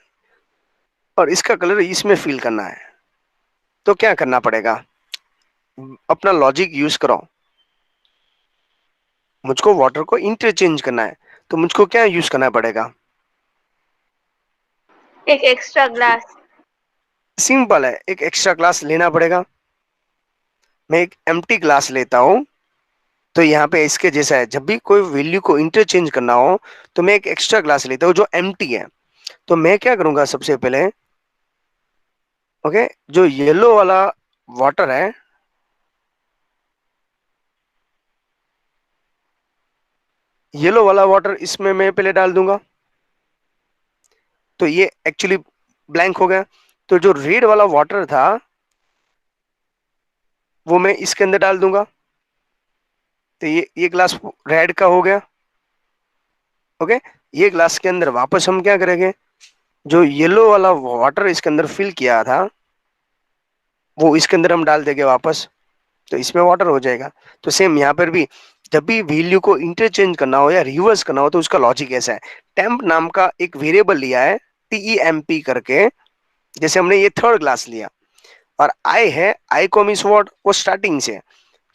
और इसका कलर इसमें फिल करना है। तो क्या करना पड़ेगा, अपना लॉजिक यूज करो। मुझको वाटर को इंटरचेंज करना है, तो मुझको क्या यूज करना पड़ेगा? एक एक्स्ट्रा ग्लास। सिंपल है, एक एक्स्ट्रा ग्लास लेना पड़ेगा। मैं एक एम्प्टी ग्लास लेता हूं, तो यहाँ पे इसके जैसा है, जब भी कोई वैल्यू को इंटरचेंज करना हो तो मैं एक एक्स्ट्रा ग्लास लेता हूँ जो एम्प्टी है। तो मैं क्या करूंगा, सबसे पहले ओके, जो येलो वाला वाटर है, येलो वाला वाटर इसमें मैं पहले डाल दूंगा, तो ये एक्चुअली ब्लैंक हो गया। तो जो रेड वाला वाटर था वो मैं इसके अंदर डाल दूंगा, तो ये ग्लास रेड का हो गया। ओके, ये ग्लास के अंदर वापस हम क्या करेंगे, जो येलो वाला वाटर इसके अंदर फिल किया था वो इसके अंदर हम डाल देंगे वापस, तो इसमें वाटर हो जाएगा। तो सेम यहाँ पर भी जब भी वैल्यू को इंटरचेंज करना हो या रिवर्स करना हो तो उसका लॉजिक ऐसा है। टेम्प नाम का एक वेरिएबल लिया है, TEMP करके, जैसे हमने ये थर्ड ग्लास लिया, और आई है, आई को मीन्स व्हाट, वो स्टार्टिंग से,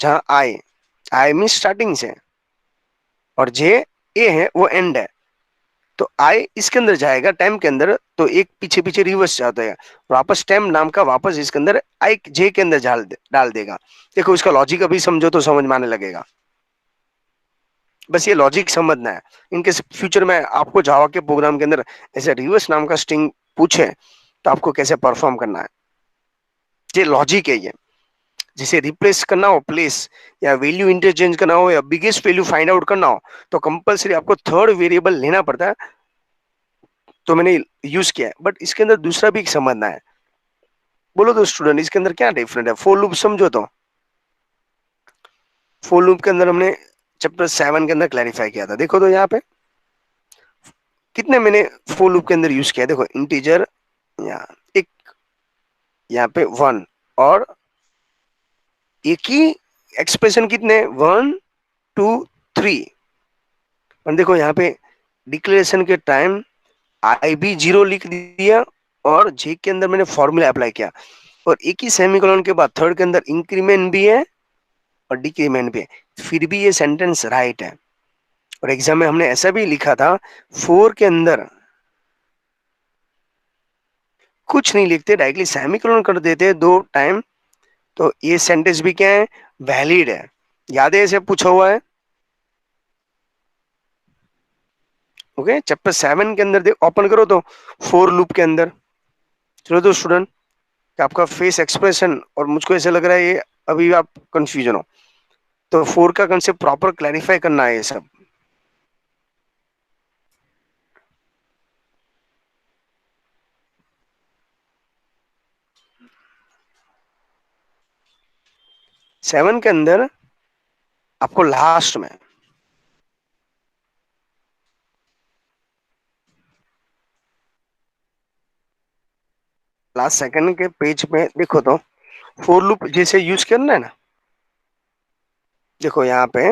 जहां आई मीन्स स्टार्टिंग से, और जे ए है वो एंड है। तो आई इसके अंदर जाएगा टाइम के अंदर, तो एक पीछे पीछे रिवर्स जाता है, वापस टाइम नाम का वापस इसके अंदर आई जे के अंदर डाल देगा। देखो इसका लॉजिक अभी समझो तो समझ में आने लगेगा। बस ये लॉजिक समझना है। इनके फ्यूचर में आपको जावा के प्रोग्राम के अंदर ऐसे रिवर्स नाम का स्ट्रिंग पूछे तो आपको कैसे परफॉर्म करना है, ये लॉजिक है। ये जिसे रिप्लेस करना हो प्लेस, या वैल्यू इंटरचेंज करना हो, या बिगेस्ट वैल्यू फाइंड आउट करना हो, तो कंपलसरी आपको थर्ड वेरिएबल लेना पड़ता है। तो मैंने यूज किया है, बट इसके अंदर दूसरा भी समझना है। बोलो तो स्टूडेंट, इसके अंदर क्या डिफरेंट है? फोर लूप समझो तो, फोर लूप के अंदर हमने चैप्टर 7 के अंदर क्लैरिफाई किया था। देखो तो यहाँ पे कितने मैंने फोर लूप के अंदर यूज किया, देखो इंटीजर, यहाँ एक, यहाँ पे 1, और एक ही एक्सप्रेशन कितने, 1 2 3। और देखो यहाँ पे डिक्लेरेशन के टाइम आई भी 0 लिख दिया, और जे के अंदर मैंने फॉर्मूला अप्लाई किया, और एक ही सेमीकोलन के बाद थर्ड के अंदर इंक्रीमेंट भी है और डिक्रीमेंट भी है, फिर भी ये सेंटेंस राइट है। और एग्जाम में हमने ऐसा भी लिखा था, 4 के अंदर कुछ नहीं लिखते, डायरेक्टली सेमीकोलन कर देते दो टाइम, तो ये सेंटेंस भी क्या है, वैलिड है। याद है, ऐसे पूछा हुआ है। ओके, चैप्टर 7 के अंदर ओपन करो तो फोर लूप के अंदर। चलो तो स्टूडेंट, कि आपका फेस एक्सप्रेशन और मुझको ऐसा लग रहा है ये अभी आप कंफ्यूजन हो, तो फोर का कंसेप्ट प्रॉपर क्लैरिफाई करना है ये सब। सेवन के अंदर आपको लास्ट में लास्ट सेकंड के पेज में देखो तो फोर लूप जैसे यूज करना है ना, देखो यहाँ पे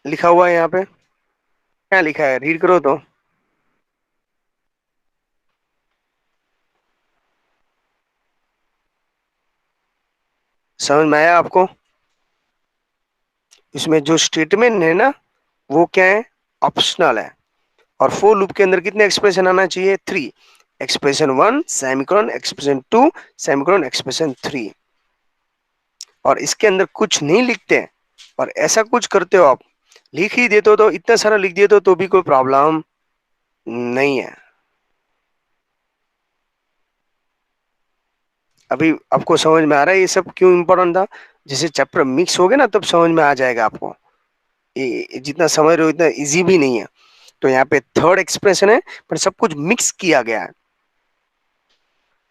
लिखा हुआ है, यहाँ पे क्या लिखा है, रीड करो तो। समझ में आया आपको? इसमें जो स्टेटमेंट है ना वो क्या है, ऑप्शनल है। और फोर लूप के अंदर कितने एक्सप्रेशन आना चाहिए, 3। Expression 1 semicolon, expression 2 semicolon, expression 3। और इसके अंदर कुछ नहीं लिखते और ऐसा कुछ करते हो आप, लिख ही देते हो तो इतना सारा लिख दिए तो भी कोई प्रॉब्लम नहीं है। अभी आपको समझ में आ रहा है ये सब क्यों इंपॉर्टेंट था? जैसे चैप्टर मिक्स हो गया ना तब समझ में आ जाएगा आपको। ये जितना समझ रहे हो इतना इजी भी नहीं है। तो यहाँ पे थर्ड एक्सप्रेशन है पर सब कुछ मिक्स किया गया है।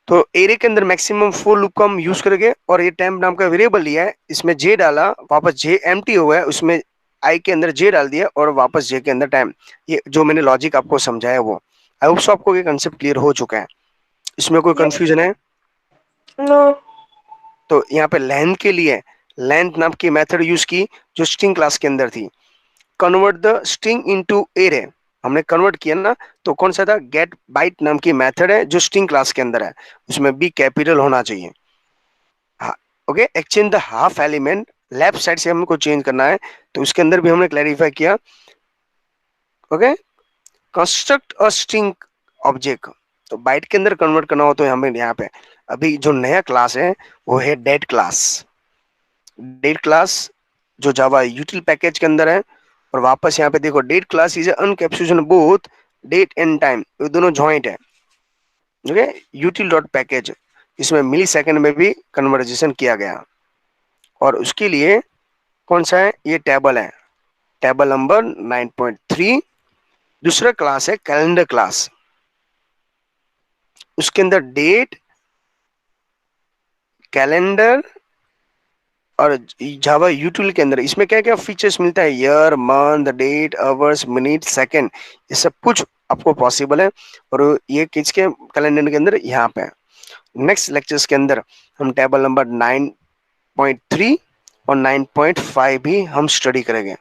तो एरे के अंदर मैक्सिमम फोर लूप का हम यूज करेंगे, और ये टेम्प नाम का वेरिएबल लिया है, इसमें जे डाला, वापस जे एम्प्टी हो गया, उसमें आई के अंदर जे डाल दिया और वापस जे के अंदर टाइम। ये जो मैंने लॉजिक आपको समझाया वो, आई होप सो आपको ये कंसेप्ट क्लियर हो चुका है। इसमें कोई कंफ्यूजन है? नो। तो यहाँ पे लेंथ के लिए लेंथ नाम की मेथड यूज की जो स्ट्रिंग क्लास के अंदर थी। Convert the string into array, हमने कन्वर्ट किया ना, तो कौन सा था, गेट बाइट नाम की मेथड है जो स्ट्रिंग क्लास के अंदर है, उसमें बी कैपिटल होना चाहिए। हाँ, okay. Exchange the half element, left side से हमको चेंज करना है, तो उसके अंदर भी हमने क्लैरिफाई किया। Okay, construct a string object, तो बाइट के अंदर कन्वर्ट करना हो तो हमें यहाँ पे अभी जो नया क्लास है वो है डेट क्लास। डेट क्लास जो जावा यूटिल पैकेज के अंदर है, और वापस यहाँ पे देखो date class is encapsulation both date and time, ये दोनों जॉइंट है। ओके, यूटिल डॉट पैकेज, इसमें मिली सेकेंड में भी कन्वर्जेशन किया गया, और उसके लिए कौन सा है, ये टेबल है, टेबल नंबर 9.3। दूसरा क्लास है कैलेंडर क्लास, उसके अंदर डेट, कैलेंडर और जावा यूटिल के अंदर इसमें क्या क्या फीचर्स मिलता है, year, month, date, hours, minute, second, ये सब कुछ आपको पॉसिबल है, और ये किसके कैलेंडर के अंदर, यहाँ पे। नेक्स्ट लेक्चर्स के अंदर हम टेबल नंबर 9.3 और 9.5 भी हम स्टडी करेंगे।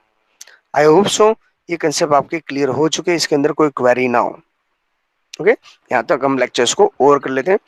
आई होप सो ये कंसेप्ट आपके क्लियर हो चुके हैं, इसके अंदर कोई क्वेरी ना हो। ओके, यहाँ तक हम लेक्चर्स को ओवर कर लेते हैं।